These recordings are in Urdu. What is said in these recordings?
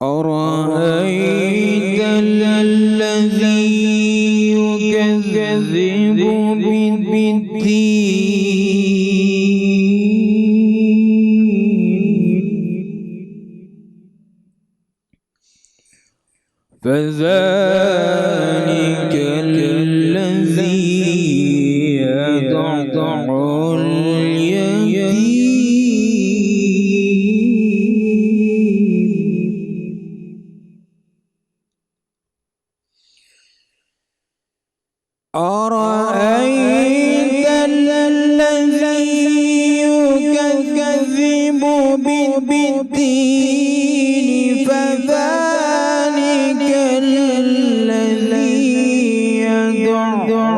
أرأيت الذي يكذب بالدين فذلك الذي يدع أرأيت الذي يكذب بالدين فذلك الذي يدع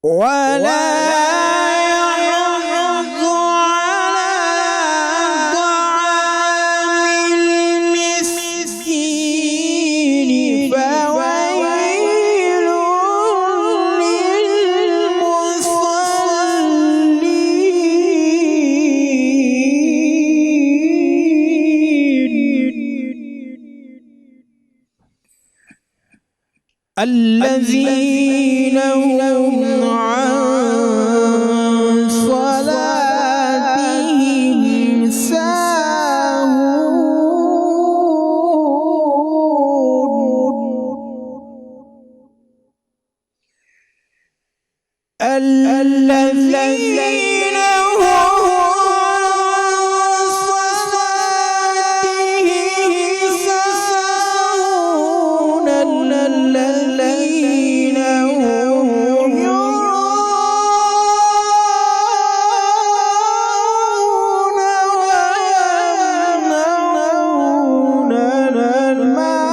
ولا يحض على طعام المسكين فويل للمصلين الذين هم عن صلاتهم ساهون الذين هم الذين هم يراءون ويمنعون الماعون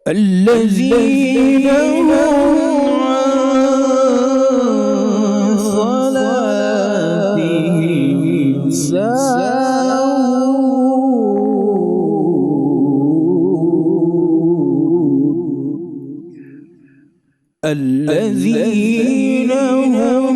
الذين هم عن صلاتهم ساهون الذين هم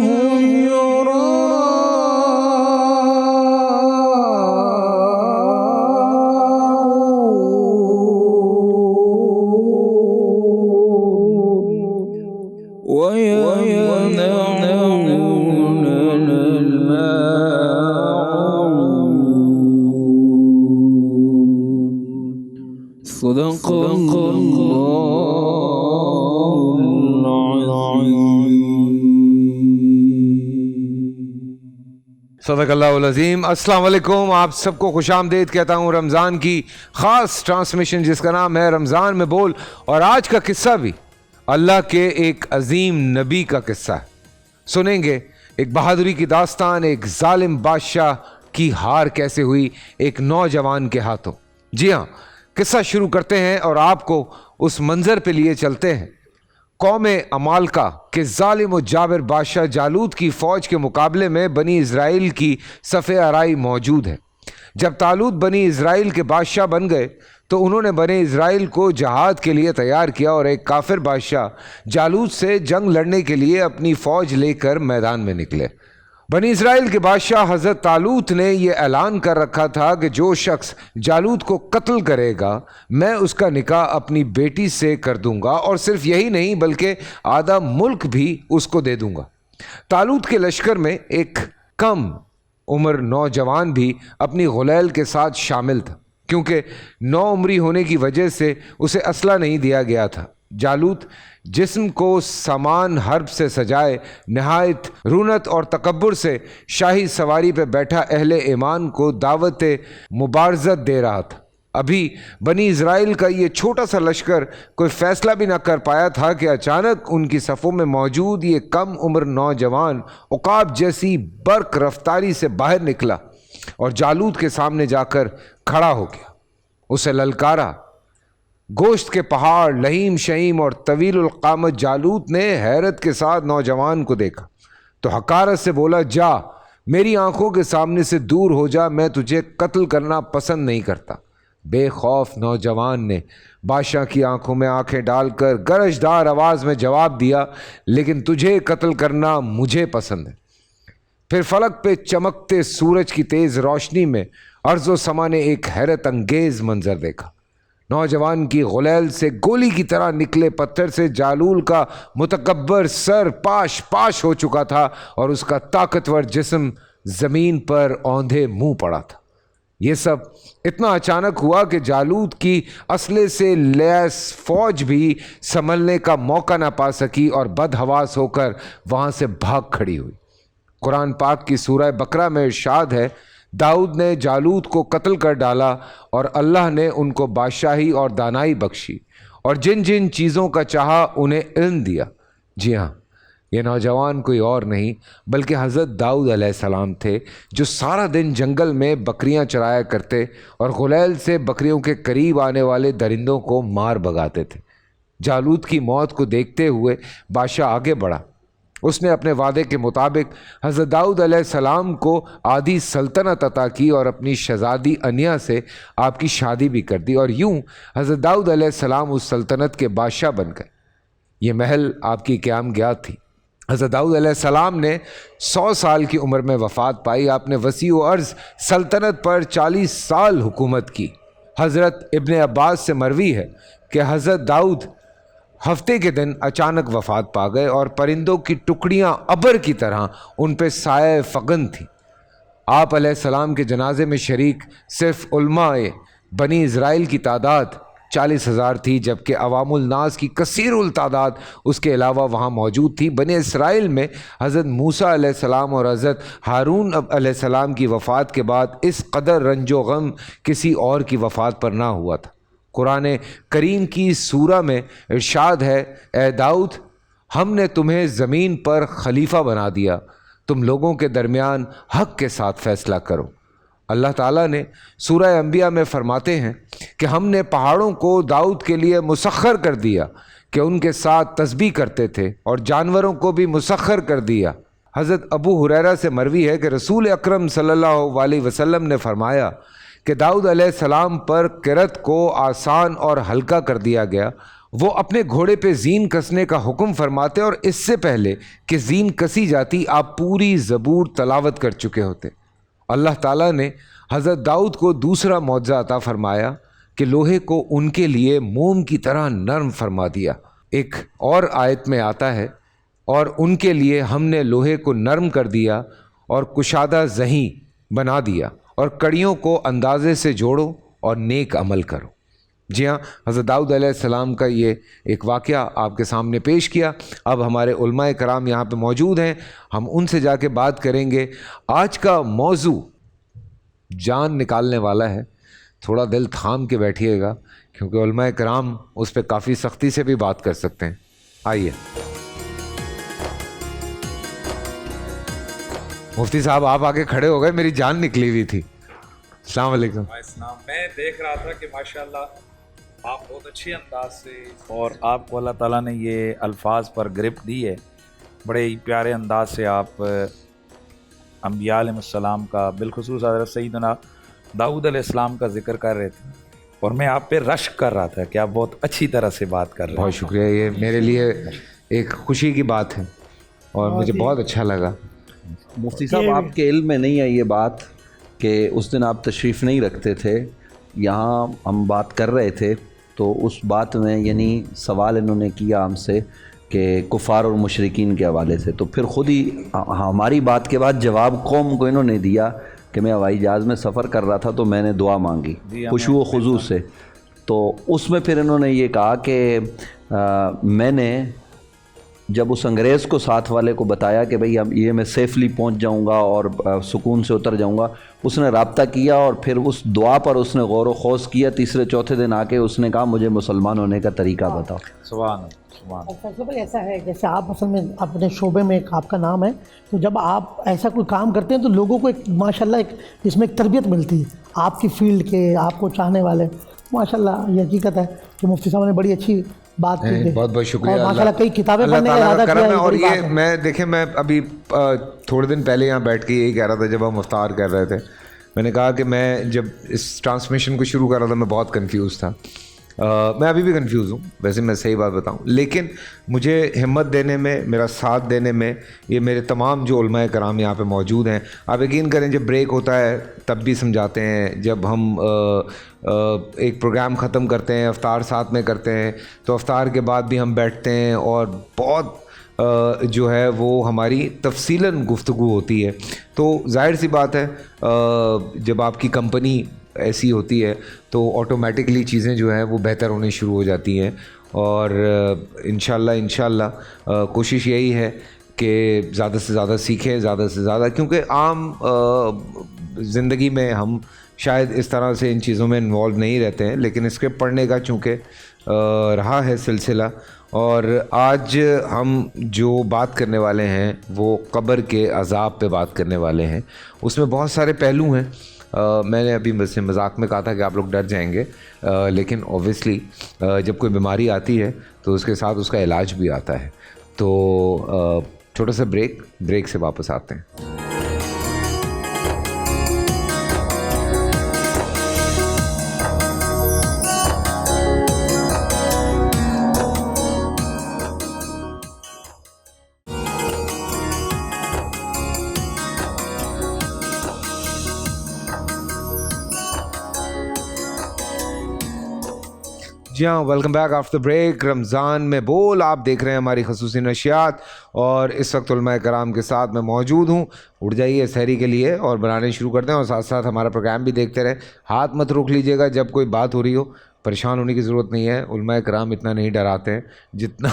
ويمنعون الماعون صدق الله العظيم صدق اللہ العظیم۔ السلام علیکم، آپ سب کو خوش آمدید کہتا ہوں رمضان کی خاص ٹرانسمیشن جس کا نام ہے رمضان میں بول، اور آج کا قصہ بھی اللہ کے ایک عظیم نبی کا قصہ ہے۔ سنیں گے ایک بہادری کی داستان، ایک ظالم بادشاہ کی ہار کیسے ہوئی ایک نوجوان کے ہاتھوں۔ جی ہاں، قصہ شروع کرتے ہیں اور آپ کو اس منظر پہ لیے چلتے ہیں قوم عمالقہ کے ظالم و جابر بادشاہ جالوت کی فوج کے مقابلے میں بنی اسرائیل کی صف آرائی موجود ہے۔ جب طالوت بنی اسرائیل کے بادشاہ بن گئے تو انہوں نے بنی اسرائیل کو جہاد کے لیے تیار کیا اور ایک کافر بادشاہ جالوت سے جنگ لڑنے کے لیے اپنی فوج لے کر میدان میں نکلے۔ بنی اسرائیل کے بادشاہ حضرت طالوت نے یہ اعلان کر رکھا تھا کہ جو شخص جالوت کو قتل کرے گا میں اس کا نکاح اپنی بیٹی سے کر دوں گا، اور صرف یہی نہیں بلکہ آدھا ملک بھی اس کو دے دوں گا۔ طالوت کے لشکر میں ایک کم عمر نوجوان بھی اپنی غلیل کے ساتھ شامل تھا۔ کیونکہ 9 عمری ہونے کی وجہ سے اسے اسلحہ نہیں دیا گیا تھا۔ جالوت جسم کو سامان حرب سے سجائے نہایت رونت اور تکبر سے شاہی سواری پہ بیٹھا اہل ایمان کو دعوت مبارزت دے رہا تھا۔ ابھی بنی اسرائیل کا یہ چھوٹا سا لشکر کوئی فیصلہ بھی نہ کر پایا تھا کہ اچانک ان کی صفوں میں موجود یہ کم عمر نوجوان عقاب جیسی برق رفتاری سے باہر نکلا اور جالوت کے سامنے جا کر کھڑا ہو گیا۔ اسے للکارا۔ گوشت کے پہاڑ، لہیم شہیم اور طویل القامت جالوت نے حیرت کے ساتھ نوجوان کو دیکھا تو حقارت سے بولا، جا میری آنکھوں کے سامنے سے دور ہو جا، میں تجھے قتل کرنا پسند نہیں کرتا۔ بے خوف نوجوان نے بادشاہ کی آنکھوں میں آنکھیں ڈال کر گرجدار آواز میں جواب دیا، لیکن تجھے قتل کرنا مجھے پسند ہے۔ پھر فلک پہ چمکتے سورج کی تیز روشنی میں ارض و سما نے ایک حیرت انگیز منظر دیکھا۔ نوجوان کی غلیل سے گولی کی طرح نکلے پتھر سے جالول کا متکبر سر پاش پاش ہو چکا تھا اور اس کا طاقتور جسم زمین پر اوندھے منہ پڑا تھا۔ یہ سب اتنا اچانک ہوا کہ جالوت کی اسلحے سے لیس فوج بھی سنبھلنے کا موقع نہ پا سکی اور بدحواس ہو کر وہاں سے بھاگ کھڑی ہوئی۔ قرآن پاک کی سورہ بقرہ میں ارشاد ہے، داؤد نے جالوت کو قتل کر ڈالا اور اللہ نے ان کو بادشاہی اور دانائی بخشی اور جن جن چیزوں کا چاہا انہیں علم دیا۔ جی ہاں، یہ نوجوان کوئی اور نہیں بلکہ حضرت داؤد علیہ السلام تھے، جو سارا دن جنگل میں بکریاں چرایا کرتے اور غلیل سے بکریوں کے قریب آنے والے درندوں کو مار بھگاتے تھے۔ جالوت کی موت کو دیکھتے ہوئے بادشاہ آگے بڑھا۔ اس نے اپنے وعدے کے مطابق حضرت داؤد علیہ السلام کو آدھی سلطنت عطا کی اور اپنی شہزادی انیا سے آپ کی شادی بھی کر دی، اور یوں حضرت داؤد علیہ السلام اس سلطنت کے بادشاہ بن گئے۔ یہ محل آپ کی قیام گاہ تھی۔ حضرت داؤد علیہ السلام نے 100 سال کی عمر میں وفات پائی۔ آپ نے وسیع و عرض سلطنت پر 40 سال حکومت کی۔ حضرت ابن عباس سے مروی ہے کہ حضرت داؤد ہفتے کے دن اچانک وفات پا گئے اور پرندوں کی ٹکڑیاں ابر کی طرح ان پہ سایہ فغن تھی۔ آپ علیہ السلام کے جنازے میں شریک صرف علماء بنی اسرائیل کی تعداد 40,000 تھی، جبکہ عوام الناس کی کثیر التعداد اس کے علاوہ وہاں موجود تھی۔ بنی اسرائیل میں حضرت موسیٰ علیہ السلام اور حضرت ہارون علیہ السلام کی وفات کے بعد اس قدر رنج و غم کسی اور کی وفات پر نہ ہوا تھا۔ قرآن کریم کی سورہ میں ارشاد ہے، اے داؤد، ہم نے تمہیں زمین پر خلیفہ بنا دیا، تم لوگوں کے درمیان حق کے ساتھ فیصلہ کرو۔ اللہ تعالیٰ نے سورہ انبیاء میں فرماتے ہیں کہ ہم نے پہاڑوں کو داؤد کے لیے مسخر کر دیا کہ ان کے ساتھ تسبیح کرتے تھے، اور جانوروں کو بھی مسخر کر دیا۔ حضرت ابو ہریرہ سے مروی ہے کہ رسول اکرم صلی اللہ علیہ وسلم نے فرمایا کہ داؤد علیہ السلام پر قرت کو آسان اور ہلکا کر دیا گیا۔ وہ اپنے گھوڑے پہ زین کسنے کا حکم فرماتے اور اس سے پہلے کہ زین کسی جاتی آپ پوری زبور تلاوت کر چکے ہوتے۔ اللہ تعالیٰ نے حضرت داؤد کو دوسرا معجزہ عطا فرمایا کہ لوہے کو ان کے لیے موم کی طرح نرم فرما دیا۔ ایک اور آیت میں آتا ہے، اور ان کے لیے ہم نے لوہے کو نرم کر دیا اور کشادہ ذہیں بنا دیا، اور کڑیوں کو اندازے سے جوڑو اور نیک عمل کرو۔ جی ہاں، حضرت داؤد علیہ السلام کا یہ ایک واقعہ آپ کے سامنے پیش کیا۔ اب ہمارے علماء کرام یہاں پہ موجود ہیں، ہم ان سے جا کے بات کریں گے۔ آج کا موضوع جان نکالنے والا ہے، تھوڑا دل تھام کے بیٹھیے گا کیونکہ علماء کرام اس پہ کافی سختی سے بھی بات کر سکتے ہیں۔ آئیے مفتی صاحب، آپ آگے کھڑے ہو گئے، میری جان نکلی ہوئی تھی۔ السلام علیکم۔ السلام۔ میں دیکھ رہا تھا کہ ماشاءاللہ آپ بہت اچھی انداز سے، اور آپ کو اللہ تعالیٰ نے یہ الفاظ پر گرفت دی ہے، بڑے ہی پیارے انداز سے آپ انبیاء علیہ السلام کا، بالخصوص حضرت سیدنا داؤد علیہ السلام کا ذکر کر رہے تھے، اور میں آپ پہ رشک کر رہا تھا کہ آپ بہت اچھی طرح سے بات کر رہے ہیں۔ بہت شکریہ، یہ میرے لیے ایک خوشی کی بات ہے اور مجھے بہت اچھا لگا۔ مفتی صاحب، آپ کے علم میں نہیں ہے یہ بات کہ اس دن آپ تشریف نہیں رکھتے تھے، یہاں ہم بات کر رہے تھے تو اس بات میں یعنی سوال انہوں نے کیا ہم سے کہ کفار اور مشرکین کے حوالے سے، تو پھر خود ہی ہماری بات کے بعد جواب قوم کو انہوں نے دیا کہ میں ہوائی جہاز میں سفر کر رہا تھا تو میں نے دعا مانگی خشوع و خضوع سے، تو اس میں پھر انہوں نے یہ کہا کہ میں نے جب اس انگریز کو ساتھ والے کو بتایا کہ بھئی اب یہ میں سیفلی پہنچ جاؤں گا اور سکون سے اتر جاؤں گا، اس نے رابطہ کیا اور پھر اس دعا پر اس نے غور و خوض کیا، تیسرے چوتھے دن آ کے اس نے کہا مجھے مسلمان ہونے کا طریقہ بتاؤ۔ سبحان اللہ، سبحان اللہ۔ فیصل بھائی ایسا ہے جیسے آپ اصل میں اپنے شعبے میں ایک آپ کا نام ہے، تو جب آپ ایسا کوئی کام کرتے ہیں تو لوگوں کو ایک ماشاءاللہ ایک اس میں ایک تربیت ملتی ہے آپ کی فیلڈ کے، آپ کو چاہنے والے، ماشاءاللہ یہ حقیقت ہے کہ مفتی صاحب نے بڑی اچھی بات کی ہے۔ بہت بہت شکریہ، اور ماشاءاللہ کئی کتابیں اللہ پڑھنے کا تعالیٰ ارادہ کا کیا کرم ہے۔ ہے، اور بڑی بات یہ ہے۔ میں دیکھیں، میں ابھی تھوڑے دن پہلے یہاں بیٹھ کے یہی کہہ رہا تھا جب ہم افطار کر رہے تھے، میں نے کہا کہ میں جب اس ٹرانسمیشن کو شروع کر رہا تھا میں بہت کنفیوز تھا، میں ابھی بھی کنفیوز ہوں ویسے، میں صحیح بات بتاؤں، لیکن مجھے ہمت دینے میں، میرا ساتھ دینے میں یہ میرے تمام جو علماء کرام یہاں پہ موجود ہیں۔ آپ یقین کریں جب بریک ہوتا ہے تب بھی سمجھاتے ہیں، جب ہم ایک پروگرام ختم کرتے ہیں، افطار ساتھ میں کرتے ہیں، تو افطار کے بعد بھی ہم بیٹھتے ہیں اور بہت جو ہے وہ ہماری تفصیلاً گفتگو ہوتی ہے۔ تو ظاہر سی بات ہے جب آپ کی کمپنی ایسی ہوتی ہے تو آٹومیٹکلی چیزیں جو ہیں وہ بہتر ہونی شروع ہو جاتی ہیں، اور انشاءاللہ کوشش یہی ہے کہ زیادہ سے زیادہ سیکھیں، زیادہ سے زیادہ، کیونکہ عام زندگی میں ہم شاید اس طرح سے ان چیزوں میں انوالو نہیں رہتے ہیں، لیکن اسکرپٹ پڑھنے کا چونکہ رہا ہے سلسلہ، اور آج ہم جو بات کرنے والے ہیں وہ قبر کے عذاب پہ بات کرنے والے ہیں۔ اس میں بہت سارے پہلو ہیں، میں نے ابھی مذاق میں کہا تھا کہ آپ لوگ ڈر جائیں گے، لیکن اوبویسلی جب کوئی بیماری آتی ہے تو اس کے ساتھ اس کا علاج بھی آتا ہے۔ تو چھوٹا سا بریک سے واپس آتے ہیں۔ جی ہاں، ویلکم بیک آفٹر بریک۔ رمضان میں بول آپ دیکھ رہے ہیں ہماری خصوصی نشریات، اور اس وقت علماء کرام کے ساتھ میں موجود ہوں۔ اٹھ جائیے سحری کے لیے اور بنانے شروع کر دیں، اور ساتھ ساتھ ہمارا پروگرام بھی دیکھتے رہیں۔ ہاتھ مت روک لیجیے گا جب کوئی بات ہو رہی ہو، پریشان ہونے کی ضرورت نہیں ہے، علماء کرام اتنا نہیں ڈراتے ہیں جتنا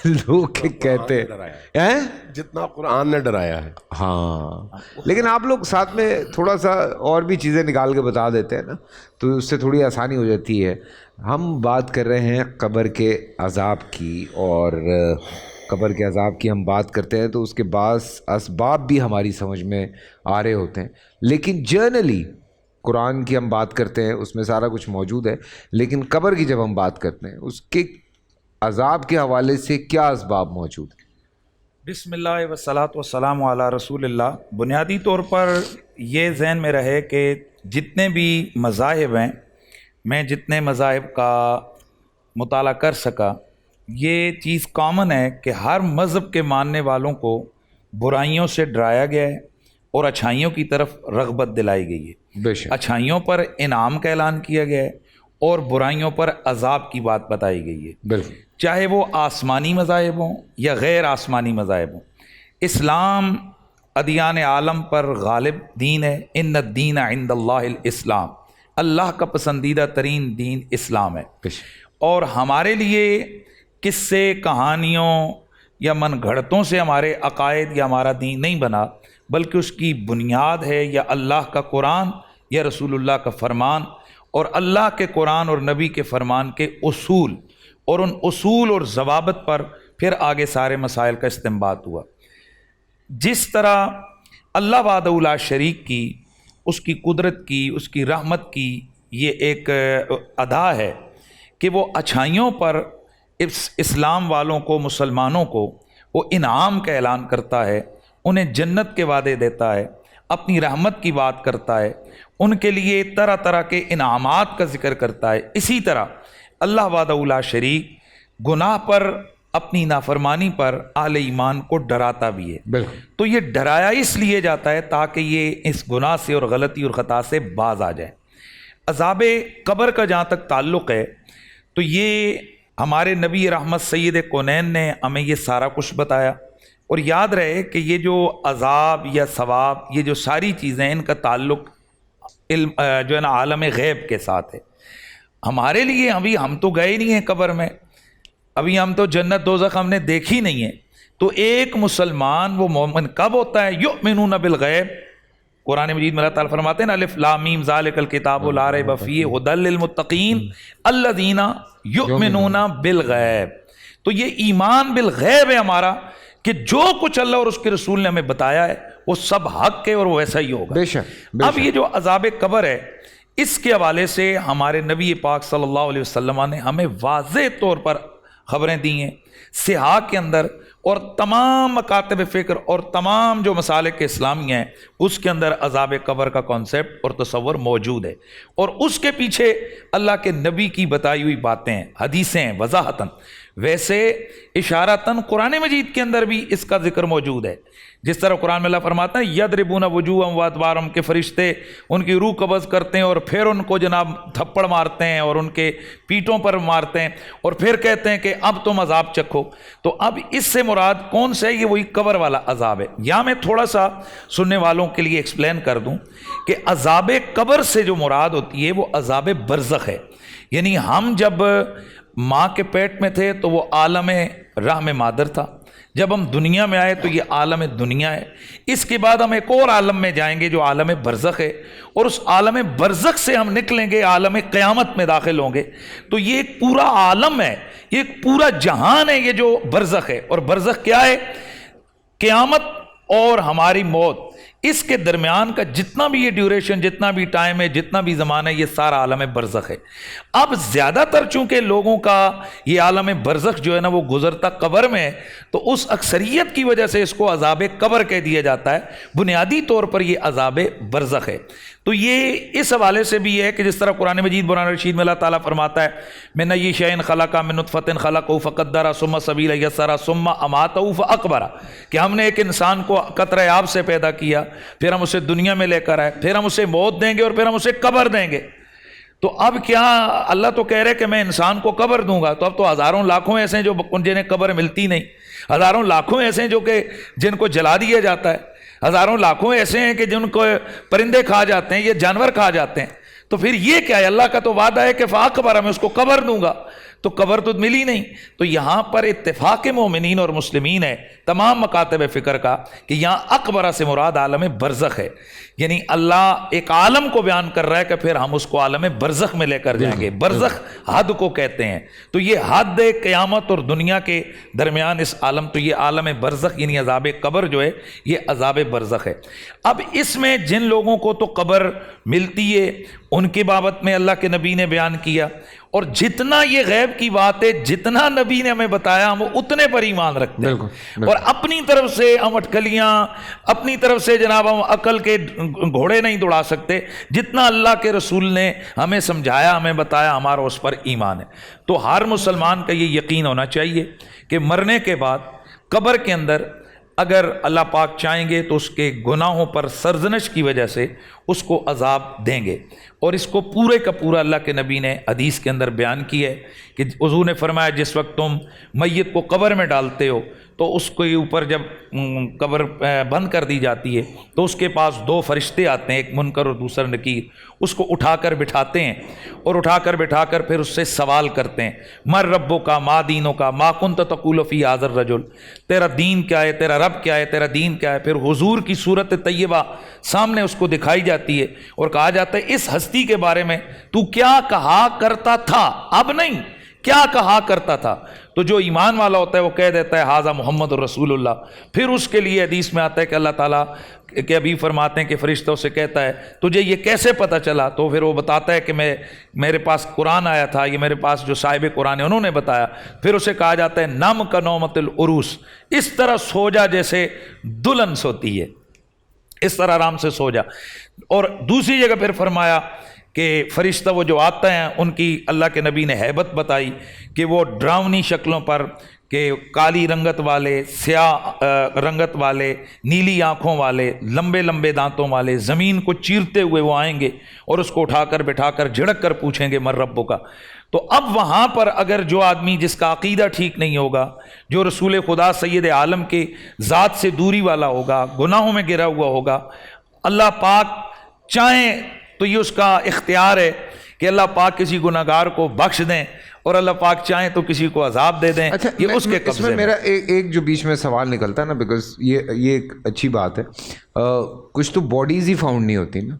لوگ کہتے ہیں، جتنا قرآن نے ڈرایا ہے۔ ہاں، لیکن آپ لوگ ساتھ میں تھوڑا سا اور بھی چیزیں نکال کے بتا دیتے ہیں نا، تو اس سے تھوڑی آسانی ہو جاتی ہے۔ ہم بات کر رہے ہیں قبر کے عذاب کی، اور قبر کے عذاب کی ہم بات کرتے ہیں تو اس کے بعض اسباب بھی ہماری سمجھ میں آ رہے ہوتے ہیں، لیکن جرنلی قرآن کی ہم بات کرتے ہیں اس میں سارا کچھ موجود ہے، لیکن قبر کی جب ہم بات کرتے ہیں اس کے عذاب کے حوالے سے کیا اسباب موجود ہیں؟ بسم اللہ والصلاۃ والسلام علی رسول اللہ۔ بنیادی طور پر یہ ذہن میں رہے کہ جتنے بھی مذاہب ہیں، میں جتنے مذاہب کا مطالعہ کر سکا، یہ چیز کامن ہے کہ ہر مذہب کے ماننے والوں کو برائیوں سے ڈرایا گیا ہے اور اچھائیوں کی طرف رغبت دلائی گئی ہے۔ بے شک، اچھائیوں پر انعام کا اعلان کیا گیا ہے اور برائیوں پر عذاب کی بات بتائی گئی ہے، بالکل، چاہے وہ آسمانی مذاہب ہوں یا غیر آسمانی مذاہب ہوں۔ اسلام ادیان عالم پر غالب دین ہے۔ ان الدین عند اللہ الاسلام، اللہ کا پسندیدہ ترین دین اسلام ہے۔ بے شک، اور ہمارے لیے قصے، کہانیوں یا من گھڑتوں سے ہمارے عقائد یا ہمارا دین نہیں بنا، بلکہ اس کی بنیاد ہے یا اللہ کا قرآن یا رسول اللہ کا فرمان، اور اللہ کے قرآن اور نبی کے فرمان کے اصول، اور ان اصول اور ضوابط پر پھر آگے سارے مسائل کا استنباط ہوا۔ جس طرح اللہ وحدہ لا شریک کی، اس کی قدرت کی، اس کی رحمت کی یہ ایک ادا ہے کہ وہ اچھائیوں پر اسلام والوں کو، مسلمانوں کو وہ انعام کا اعلان کرتا ہے، انہیں جنت کے وعدے دیتا ہے، اپنی رحمت کی بات کرتا ہے، ان کے لیے طرح طرح کے انعامات کا ذکر کرتا ہے۔ اسی طرح اللہ وحدہ لا شریک گناہ پر، اپنی نافرمانی پر اہل ایمان کو ڈراتا بھی ہے۔ بالکل، تو یہ ڈرایا اس لیے جاتا ہے تاکہ یہ اس گناہ سے اور غلطی اور خطا سے باز آ جائے۔ عذاب قبر کا جہاں تک تعلق ہے تو یہ ہمارے نبی رحمت سید کونین نے ہمیں یہ سارا کچھ بتایا، اور یاد رہے کہ یہ جو عذاب یا ثواب یہ جو ساری چیزیں ان کا تعلق علم جو ہے نا عالم غیب کے ساتھ ہے. ہمارے لیے ابھی ہم تو گئے نہیں ہیں قبر میں, ابھی ہم تو جنت دوزخ ہم نے دیکھی نہیں ہے. تو ایک مسلمان وہ مومن کب ہوتا ہے؟ یؤمنون بالغیب. قرآن مجید میں اللہ تعالیٰ فرماتے ہیں نا الف لام میم ذالک الکتاب لا ریب فیہ ھدی للمتقین الذین یؤمنون بالغیب. تو یہ ایمان بالغیب ہے ہمارا کہ جو کچھ اللہ اور اس کے رسول نے ہمیں بتایا ہے وہ سب حق ہے اور وہ ویسا ہی ہوگا. بے شک اب یہ جو عذاب قبر ہے اس کے حوالے سے ہمارے نبی پاک صلی اللہ علیہ وسلم نے ہمیں واضح طور پر خبریں دی ہیں. صحاح کے اندر اور تمام مکاتب فکر اور تمام جو مسالک اسلامی ہیں اس کے اندر عذاب قبر کا کانسیپٹ اور تصور موجود ہے, اور اس کے پیچھے اللہ کے نبی کی بتائی ہوئی باتیں ہیں, حدیثیں ہیں وضاحتاً. ویسے اشارتاً قرآن مجید کے اندر بھی اس کا ذکر موجود ہے. جس طرح قرآن میں اللہ فرماتا ہے یضربون وجوہہم وادبارہم کے فرشتے ان کی روح قبض کرتے ہیں اور پھر ان کو جناب تھپڑ مارتے ہیں اور ان کے پیٹوں پر مارتے ہیں اور پھر کہتے ہیں کہ اب تم عذاب چکھو. تو اب اس سے مراد کون سے ہے؟ یہ وہی قبر والا عذاب ہے. یا میں تھوڑا سا سننے والوں کے لیے ایکسپلین کر دوں کہ عذاب قبر سے جو مراد ہوتی ہے وہ عذاب برزخ ہے. یعنی ہم جب ماں کے پیٹ میں تھے تو وہ عالم رحم مادر تھا, جب ہم دنیا میں آئے تو یہ عالم دنیا ہے. اس کے بعد ہم ایک اور عالم میں جائیں گے جو عالم برزخ ہے, اور اس عالم برزخ سے ہم نکلیں گے عالم قیامت میں داخل ہوں گے. تو یہ ایک پورا عالم ہے, یہ ایک پورا جہان ہے یہ جو برزخ ہے. اور برزخ کیا ہے؟ قیامت اور ہماری موت, اس کے درمیان کا جتنا بھی یہ ڈیوریشن, جتنا بھی ٹائم ہے, جتنا بھی زمانہ ہے, یہ سارا عالم برزخ ہے. اب زیادہ تر چونکہ لوگوں کا یہ عالم برزخ جو ہے نا وہ گزرتا قبر میں ہے, تو اس اکثریت کی وجہ سے اس کو عذاب قبر کہہ دیا جاتا ہے. بنیادی طور پر یہ عذاب برزخ ہے. تو یہ اس حوالے سے بھی ہے کہ جس طرح قرآن مجید قرآن رشید میں اللہ تعالیٰ فرماتا ہے من ای شیء خلق من نطفۃ خلقہ فقدرہ ثم السبیل یسرہ ثم اماتہ فاقبرہ, کہ ہم نے ایک انسان کو قطرہ آب سے پیدا کیا, پھر ہم اسے دنیا میں لے کر آئے, پھر ہم اسے موت دیں گے اور پھر ہم اسے قبر دیں گے. تو اب کیا اللہ تو کہہ رہے کہ میں انسان کو قبر دوں گا, تو اب تو ہزاروں لاکھوں ایسے ہیں جو جنہیں قبر ملتی نہیں, ہزاروں لاکھوں ایسے ہیں جو کہ جن کو جلا دیا جاتا ہے, ہزاروں لاکھوں ایسے ہیں کہ جن کو پرندے کھا جاتے ہیں, یہ جانور کھا جاتے ہیں. تو پھر یہ کیا ہے؟ اللہ کا تو وعدہ ہے کہ فاقبرہ میں اس کو قبر دوں گا, تو قبر تو ملی نہیں. تو یہاں پر اتفاق مومنین اور مسلمین ہے تمام مکاتب فکر کا کہ یہاں اقبرہ سے مراد عالم برزخ ہے. یعنی اللہ ایک عالم کو بیان کر رہا ہے کہ پھر ہم اس کو عالم برزخ میں لے کر جائیں گے. برزخ حد کو کہتے ہیں. تو یہ حد قیامت اور دنیا کے درمیان اس عالم, تو یہ عالم برزخ یعنی عذاب قبر جو ہے یہ عذاب برزخ ہے. اب اس میں جن لوگوں کو تو قبر ملتی ہے ان کی بابت میں اللہ کے نبی نے بیان کیا, اور جتنا یہ غیب کی بات ہے جتنا نبی نے ہمیں بتایا ہم اتنے پر ایمان رکھتے ہیں. اور اپنی طرف سے ہم اٹکلیاں, اپنی طرف سے جناب ہم عقل کے گھوڑے نہیں دوڑا سکتے. جتنا اللہ کے رسول نے ہمیں سمجھایا, ہمیں بتایا, ہمارا اس پر ایمان ہے. تو ہر مسلمان کا یہ یقین ہونا چاہیے کہ مرنے کے بعد قبر کے اندر اگر اللہ پاک چاہیں گے تو اس کے گناہوں پر سرزنش کی وجہ سے اس کو عذاب دیں گے. اور اس کو پورے کا پورا اللہ کے نبی نے حدیث کے اندر بیان کی ہے کہ حضور نے فرمایا جس وقت تم میت کو قبر میں ڈالتے ہو تو اس کے اوپر جب قبر بند کر دی جاتی ہے تو اس کے پاس دو فرشتے آتے ہیں, ایک منکر اور دوسرا نکیر. اس کو اٹھا کر بٹھاتے ہیں اور اٹھا کر پھر اس سے سوال کرتے ہیں مر ربو کا ما دینوں کا ما کنت تقول فی ھذا الرجل, تیرا دین کیا ہے, تیرا رب کیا ہے, تیرا دین کیا ہے. پھر حضور کی صورت طیبہ سامنے اس کو دکھائی جاتی ہے اور کہا جاتا ہے اس ہستی کے بارے میں تو کیا کہا کرتا تھا, اب نہیں کیا کہا کرتا تھا. تو جو ایمان والا ہوتا ہے وہ کہہ دیتا ہے ھذا محمد رسول اللہ. پھر اس کے لیے حدیث میں آتا ہے کہ اللہ تعالیٰ کہ ابھی فرماتے ہیں کہ فرشتوں سے کہتا ہے تجھے یہ کیسے پتہ چلا, تو پھر وہ بتاتا ہے کہ میرے پاس قرآن آیا تھا, یہ میرے پاس جو صاحب قرآن ہے انہوں نے بتایا. پھر اسے کہا جاتا ہے نم کا نومت العروس, اس طرح سو جا جیسے دلہن سوتی ہے, اس طرح آرام سے سو جا. اور دوسری جگہ پھر فرمایا کہ فرشتہ وہ جو آتا ہیں ان کی اللہ کے نبی نے ہیبت بتائی کہ وہ ڈراؤنی شکلوں پر, کہ کالی رنگت والے, سیاہ رنگت والے, نیلی آنکھوں والے, لمبے لمبے دانتوں والے, زمین کو چیرتے ہوئے وہ آئیں گے اور اس کو اٹھا کر بٹھا کر جھڑک کر پوچھیں گے مر ربو کا. تو اب وہاں پر اگر جو آدمی جس کا عقیدہ ٹھیک نہیں ہوگا، جو رسول خدا سید عالم کے ذات سے دوری والا ہوگا، گناہوں میں گرا ہوا ہوگا، اللہ پاک چاہیں تو یہ اس کا اختیار ہے کہ اللہ پاک کسی گناہگار کو بخش دیں، اور اللہ پاک چاہیں تو کسی کو عذاب دے دیں. اچھا، یہ اس کے اس میں قبضے میرا ایک جو بیچ میں سوال نکلتا ہے نا، بیکاز یہ ایک اچھی بات ہے، کچھ تو باڈیز ہی فاؤنڈ نہیں ہوتی نا،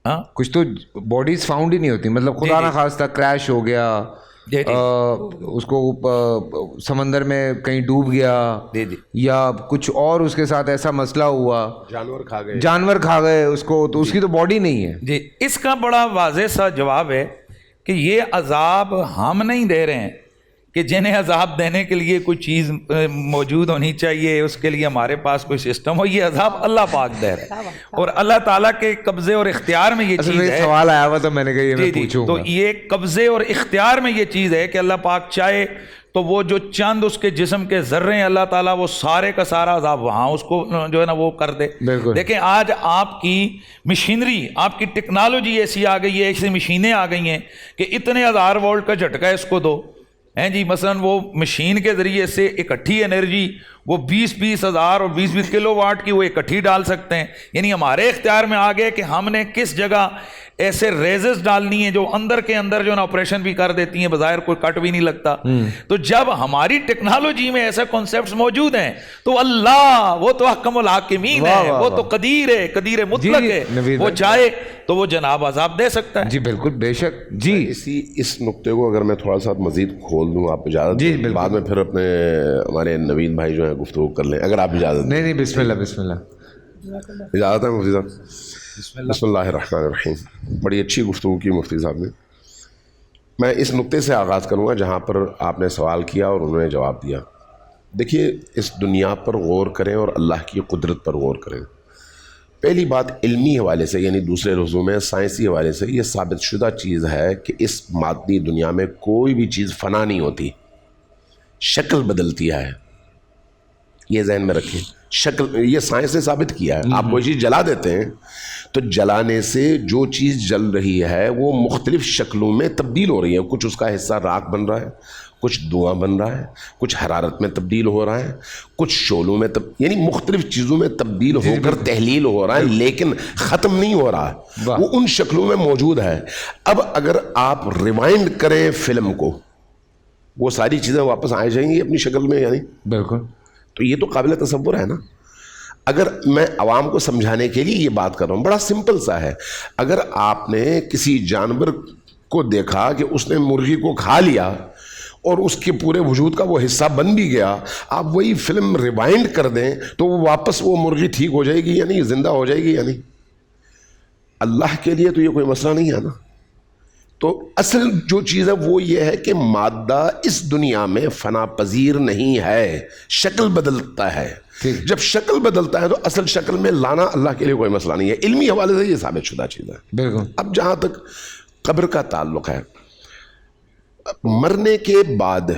ہاں کچھ تو باڈیز فاؤنڈ ہی نہیں ہوتی، مطلب خدا نہ خواستہ کریش ہو گیا، اس کو سمندر میں کہیں ڈوب گیا، یا کچھ اور اس کے ساتھ ایسا مسئلہ ہوا، جانور کھا گئے اس کو، تو اس کی تو باڈی نہیں ہے. جی، اس کا بڑا واضح سا جواب ہے کہ یہ عذاب ہم نہیں دے رہے ہیں، کہ جنہیں عذاب دینے کے لیے کوئی چیز موجود ہونی چاہیے، اس کے لیے ہمارے پاس کوئی سسٹم ہو. یہ عذاب اللہ پاک دے رہا ہے، اور اللہ تعالیٰ کے قبضے اور اختیار میں یہ چیز ہے. سوال آیا ہوا تو میں نے کہا یہ میں پوچھوں تو یہ قبضے اور اختیار میں یہ چیز ہے کہ اللہ پاک چاہے تو وہ جو چند اس کے جسم کے ذرے ہیں، اللہ تعالیٰ وہ سارے کا سارا عذاب وہاں اس کو جو ہے نا وہ کر دے. دیکھیں آج آپ کی مشینری، آپ کی ٹیکنالوجی ایسی آ گئی ہے، ایسی مشینیں آ گئی ہیں کہ اتنے 1000 وولٹ کا جھٹکا اس کو دو ہیں جی، مثلا وہ مشین کے ذریعے سے اکٹھی انرجی وہ 20-20 ہزار اور 20-20 کلو واٹ کی وہ اکٹھی ڈال سکتے ہیں. یعنی ہمارے اختیار میں آ گئے کہ ہم نے کس جگہ ایسے ریزز ڈالنی ہیں جو اندر کے اندر جو نا آپریشن بھی کر دیتی ہیں، بظاہر کوئی کٹ بھی نہیں لگتا. تو جب ہماری ٹیکنالوجی میں ایسے کانسیپٹس موجود ہیں تو اللہ وہ تو احکم الحاکمین ہے، وہ تو قدیر ہے، قدیر مطلق ہے، وہ چاہے تو وہ جناب عذاب دے سکتا ہے. جی بالکل، بے شک. جی اس نقطے کو اگر میں تھوڑا سا مزید کھول دوں، آپ اجازت دیں، بعد میں پھر اپنے ہمارے نوید بھائی جو ہیں گفتگو کر لیں، اگر آپ اجازت دیں. نہیں بسم اللہ بسم اللہ، اجازت ہے مفتی صاحب؟ بسم اللہ الرحمن الرحیم. بڑی اچھی گفتگو کی مفتی صاحب نے. میں اس نقطے سے آغاز کروں گا جہاں پر آپ نے سوال کیا اور انہوں نے جواب دیا. دیکھیے، اس دنیا پر غور کریں اور اللہ کی قدرت پر غور کریں. پہلی بات علمی حوالے سے، یعنی دوسرے لفظوں میں سائنسی حوالے سے یہ ثابت شدہ چیز ہے کہ اس مادی دنیا میں کوئی بھی چیز فنا نہیں ہوتی، شکل بدلتی ہے. یہ ذہن میں رکھیں، شکل، یہ سائنس نے ثابت کیا ہے. آپ کوئی چیز جلا دیتے ہیں تو جلانے سے جو چیز جل رہی ہے وہ مختلف شکلوں میں تبدیل ہو رہی ہے. کچھ اس کا حصہ راکھ بن رہا ہے، کچھ دھواں بن رہا ہے، کچھ حرارت میں تبدیل ہو رہا ہے، کچھ شعلوں میں یعنی مختلف چیزوں میں تبدیل ہو کر تحلیل ہو رہا ہے، لیکن ختم نہیں ہو رہا، وہ ان شکلوں میں موجود ہے. اب اگر آپ ریوائنڈ کریں فلم کو، وہ ساری چیزیں واپس آ جائیں گی اپنی شکل میں. یعنی بالکل، تو یہ تو قابل تصور ہے نا. اگر میں عوام کو سمجھانے کے لیے یہ بات کر رہا ہوں، بڑا سمپل سا ہے. اگر آپ نے کسی جانور کو دیکھا کہ اس نے مرغی کو کھا لیا اور اس کے پورے وجود کا وہ حصہ بن بھی گیا، آپ وہی فلم ریوائنڈ کر دیں تو وہ واپس وہ مرغی ٹھیک ہو جائے گی یا نہیں، زندہ ہو جائے گی یا نہیں. اللہ کے لیے تو یہ کوئی مسئلہ نہیں ہے نا. تو اصل جو چیز ہے وہ یہ ہے کہ مادہ اس دنیا میں فنا پذیر نہیں ہے، شکل بدلتا ہے. جب شکل بدلتا ہے تو اصل شکل میں لانا اللہ کے لیے کوئی مسئلہ نہیں ہے. علمی حوالے سے یہ ثابت شدہ چیز ہے. بالکل. اب جہاں تک قبر کا تعلق ہے، مرنے کے بعد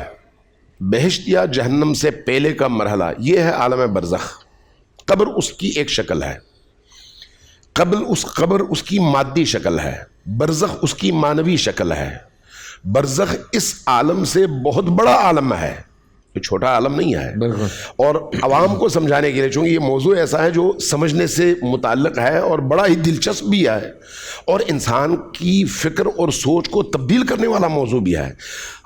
بہشت یا جہنم سے پہلے کا مرحلہ یہ ہے عالم برزخ. قبر اس کی ایک شکل ہے، قبر اس کی مادی شکل ہے، برزخ اس کی معنوی شکل ہے. برزخ اس عالم سے بہت بڑا عالم ہے، یہ چھوٹا عالم نہیں ہے. اور عوام کو سمجھانے کے لیے، چونکہ یہ موضوع ایسا ہے جو سمجھنے سے متعلق ہے اور بڑا ہی دلچسپ بھی ہے اور انسان کی فکر اور سوچ کو تبدیل کرنے والا موضوع بھی ہے.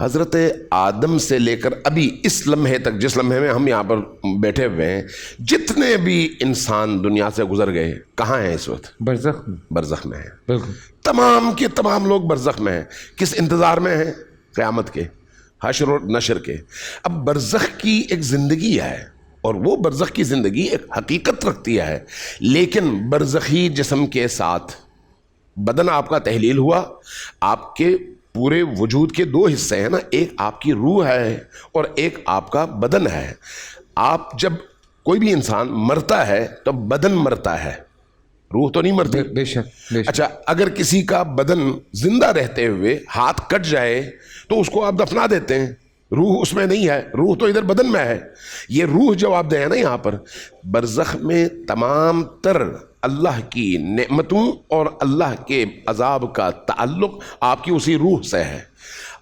حضرت آدم سے لے کر ابھی اس لمحے تک، جس لمحے میں ہم یہاں پر بیٹھے ہوئے ہیں، جتنے بھی انسان دنیا سے گزر گئے کہاں ہیں اس وقت؟ برزخ میں ہیں. بالکل، تمام کے تمام لوگ برزخ میں ہیں. کس انتظار میں ہیں؟ قیامت کے، حشر و نشر کے. اب برزخ کی ایک زندگی ہے اور وہ برزخ کی زندگی ایک حقیقت رکھتی ہے، لیکن برزخی جسم کے ساتھ بدن آپ کا تحلیل ہوا. آپ کے پورے وجود کے دو حصے ہیں نا، ایک آپ کی روح ہے اور ایک آپ کا بدن ہے. آپ جب کوئی بھی انسان مرتا ہے تو بدن مرتا ہے، روح تو نہیں مرتی. بے شک. اچھا، اگر کسی کا بدن زندہ رہتے ہوئے ہاتھ کٹ جائے تو اس کو آپ دفنا دیتے ہیں، روح اس میں نہیں ہے، روح تو ادھر بدن میں ہے. یہ روح جواب دے ہے نا یہاں پر. برزخ میں تمام تر اللہ کی نعمتوں اور اللہ کے عذاب کا تعلق آپ کی اسی روح سے ہے.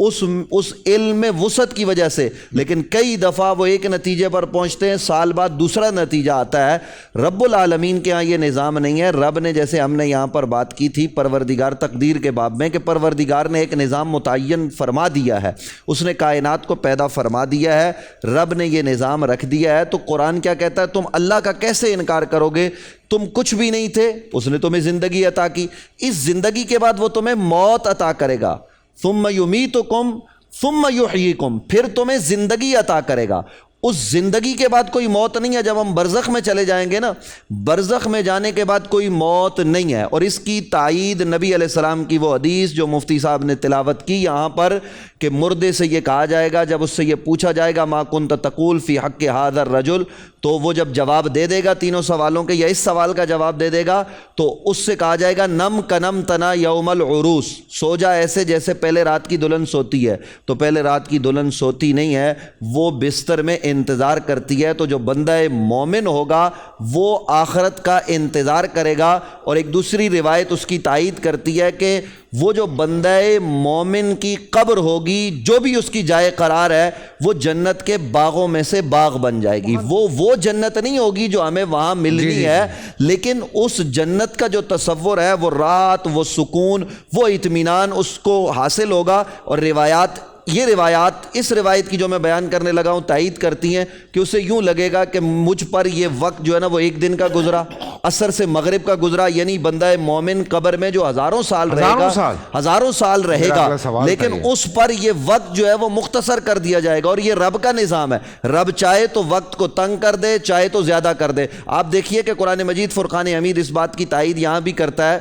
اس علم میں وسعت کی وجہ سے، لیکن کئی دفعہ وہ ایک نتیجے پر پہنچتے ہیں، سال بعد دوسرا نتیجہ آتا ہے۔ رب العالمین کے ہاں یہ نظام نہیں ہے۔ رب نے، جیسے ہم نے یہاں پر بات کی تھی پروردگار تقدیر کے باب میں، کہ پروردگار نے ایک نظام متعین فرما دیا ہے، اس نے کائنات کو پیدا فرما دیا ہے، رب نے یہ نظام رکھ دیا ہے۔ تو قرآن کیا کہتا ہے؟ تم اللہ کا کیسے انکار کرو گے؟ تم کچھ بھی نہیں تھے، اس نے تمہیں زندگی عطا کی، اس زندگی کے بعد وہ تمہیں موت عطا کرے گا، ثم یمیتکم ثم یحییکم، پھر تمہیں زندگی عطا کرے گا۔ اس زندگی کے بعد کوئی موت نہیں ہے۔ جب ہم برزخ میں چلے جائیں گے نا، برزخ میں جانے کے بعد کوئی موت نہیں ہے۔ اور اس کی تائید نبی علیہ السلام کی وہ حدیث جو مفتی صاحب نے تلاوت کی یہاں پر، کہ مردے سے یہ کہا جائے گا، جب اس سے یہ پوچھا جائے گا ما کنت تقول فی حق ھذا الرجل، تو وہ جب جواب دے دے گا تینوں سوالوں کے، یا اس سوال کا جواب دے دے گا، تو اس سے کہا جائے گا نم کنم تنا یوم العروس، سو جا ایسے جیسے پہلے رات کی دلہن سوتی ہے۔ تو پہلے رات کی دلہن سوتی نہیں ہے، وہ بستر میں انتظار کرتی ہے۔ تو جو بندہ مومن ہوگا وہ آخرت کا انتظار کرے گا۔ اور ایک دوسری روایت اس کی تائید کرتی ہے کہ وہ جو بندہ مومن کی قبر ہوگی، جو بھی اس کی جائے قرار ہے، وہ جنت کے باغوں میں سے باغ بن جائے گی۔ وہ جنت نہیں ہوگی جو ہمیں وہاں ملنی ہے، لیکن اس جنت کا جو تصور ہے، وہ رات، وہ سکون، وہ اطمینان اس کو حاصل ہوگا۔ اور یہ روایات اس روایت کی جو میں بیان کرنے لگا ہوں تائید کرتی ہیں کہ اسے یوں لگے گا کہ مجھ پر یہ وقت جو ہے نا وہ ایک دن کا گزرا، عصر سے مغرب کا گزرا، یعنی بندہ مومن قبر میں جو ہزاروں سال رہے گا، ہزاروں سال رہے گا، لیکن اس پر یہ وقت جو ہے وہ مختصر کر دیا جائے گا۔ اور یہ رب کا نظام ہے، رب چاہے تو وقت کو تنگ کر دے، چاہے تو زیادہ کر دے۔ آپ دیکھیے کہ قرآن مجید فرقان حمید اس بات کی تائید یہاں بھی کرتا ہے۔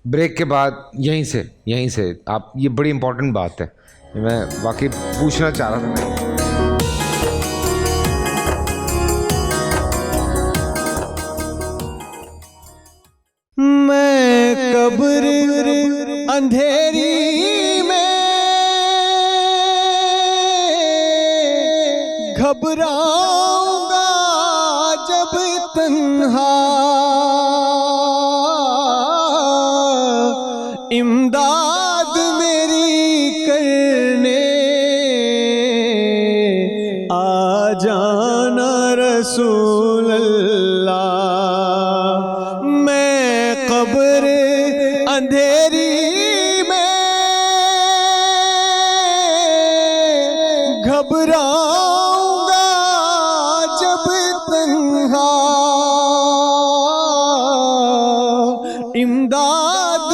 بریک کے بعد یہیں سے آپ، یہ بڑی امپورٹنٹ بات ہے، میں واقعی پوچھنا چاہ رہا تھا۔ میں قبر اندھیری میں گھبراؤں گا جب تنہا، امداد میری کرنے آ جانا رسول اللہ۔ میں قبر اندھیری میں گھبراؤں گا جب تنہا، امداد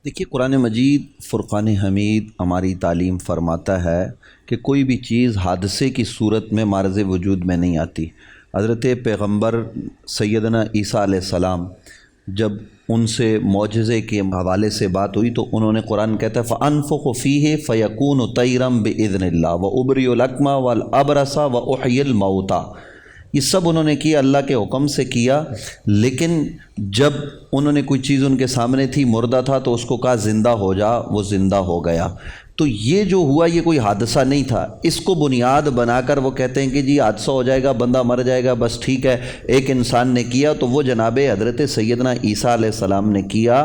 دیکھیے قرآن مجید فرقان حمید ہماری تعلیم فرماتا ہے کہ کوئی بھی چیز حادثے کی صورت میں معرض وجود میں نہیں آتی۔ حضرت پیغمبر سیدنا عیسیٰ علیہ السلام جب ان سے معجزے کے حوالے سے بات ہوئی تو انہوں نے قرآن کہتا ہے فَأَنفُخُ فِيهِ فَيَكُونُ طَيْرًا بِإِذْنِ اللَّهِ وَأُبْرِئُ الْأَكْمَحَ وَالْأَبْرَصَ وَأُحْيِي الْمَوْتَى۔ یہ سب انہوں نے کیا اللہ کے حکم سے کیا، لیکن جب انہوں نے کوئی چیز ان کے سامنے تھی، مردہ تھا تو اس کو کہا زندہ ہو جا، وہ زندہ ہو گیا۔ تو یہ جو ہوا یہ کوئی حادثہ نہیں تھا، اس کو بنیاد بنا کر وہ کہتے ہیں کہ جی حادثہ ہو جائے گا، بندہ مر جائے گا، بس ٹھیک ہے ایک انسان نے کیا تو وہ جناب حضرت سیدنا عیسیٰ علیہ السلام نے کیا،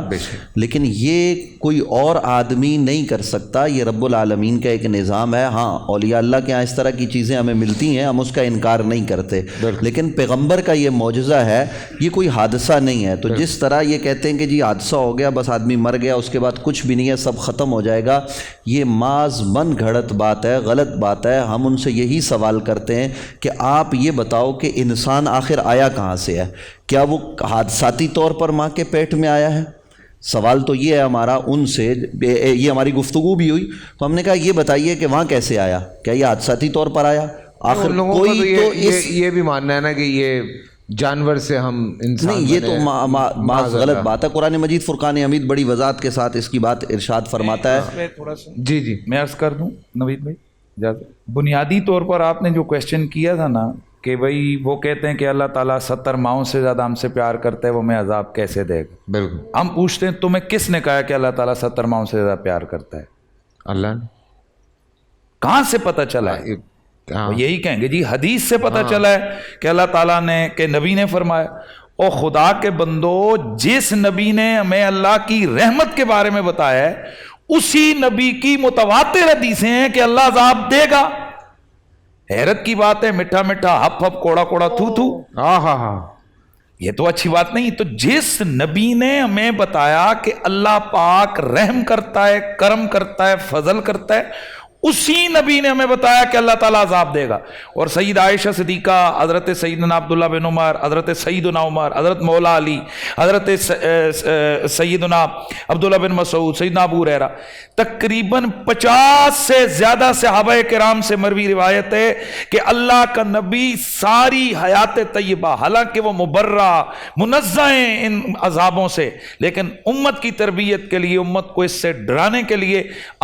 لیکن یہ کوئی اور آدمی نہیں کر سکتا، یہ رب العالمین کا ایک نظام ہے۔ ہاں اولیاء اللہ کے ہاں اس طرح کی چیزیں ہمیں ملتی ہیں، ہم اس کا انکار نہیں کرتے، لیکن پیغمبر کا یہ معجزہ ہے، یہ کوئی حادثہ نہیں ہے۔ تو جس طرح یہ کہتے ہیں کہ جی حادثہ ہو گیا، بس آدمی مر گیا، اس کے بعد کچھ بھی نہیں ہے، سب ختم ہو جائے گا، یہ محض من گھڑت بات ہے، غلط بات ہے۔ ہم ان سے یہی سوال کرتے ہیں کہ آپ یہ بتاؤ کہ انسان آخر آیا کہاں سے ہے؟ کیا وہ حادثاتی طور پر ماں کے پیٹ میں آیا ہے؟ سوال تو یہ ہے ہمارا ان سے، یہ ہماری گفتگو بھی ہوئی تو ہم نے کہا یہ بتائیے کہ وہاں کیسے آیا، کیا یہ حادثاتی طور پر آیا؟ آخر کوئی تو یہ بھی ماننا ہے نا کہ یہ جانور سے ہم انسان نہیں، یہ تو محض غلط بات ہے۔ قرآن مجید فرقان حمید بڑی وضاحت کے ساتھ اس کی بات ارشاد فرماتا ہے۔ تھوڑا سا جی میں عرض کر دوں نوید بھائی اجازت؟ بنیادی طور پر آپ نے جو کویشچن کیا تھا نا کہ بھائی وہ کہتے ہیں کہ اللہ تعالیٰ 70 ماؤں سے زیادہ ہم سے پیار کرتا ہے، وہ ہمیں عذاب کیسے دے گا؟ بالکل، ہم پوچھتے ہیں تمہیں کس نے کہا کہ اللہ تعالیٰ 70 ماؤں سے زیادہ پیار کرتا ہے؟ اللہ نے کہاں سے پتہ چلا ہے؟ ہاں، یہی کہیں گے جی حدیث سے پتہ چلا ہے کہ اللہ تعالیٰ نے، کہ نبی نے فرمایا۔ او خدا کے بندو، جس نبی نے ہمیں اللہ کی رحمت کے بارے میں بتایا ہے اسی نبی کی متواتر حدیثیں ہیں کہ اللہ عذاب دے گا۔ حیرت کی بات ہے، میٹھا میٹھا ہپ ہپ کوڑا کوڑا تھو تھو، ہاں ہاں ہاں، یہ تو اچھی بات نہیں۔ تو جس نبی نے ہمیں بتایا کہ اللہ پاک رحم کرتا ہے، کرم کرتا ہے، فضل کرتا ہے، اسی نبی نے ہمیں بتایا کہ اللہ تعالیٰ عذاب دے گا۔ اور سید عائشہ صدیقہ، حضرت سیدنا عبداللہ بن عمر، حضرت سیدنا عمر، حضرت مولا علی، حضرت سیدنا عبداللہ بن مسعود، سیدنا ابو ہریرہ، تقریباً 50 سے زیادہ صحابہ کرام سے مروی روایت ہے کہ اللہ کا نبی ساری حیات طیبہ، حالانکہ وہ مبرہ منزہ ہیں ان عذابوں سے، لیکن امت کی تربیت کے لیے، امت کو اس سے ڈرانے کے لیے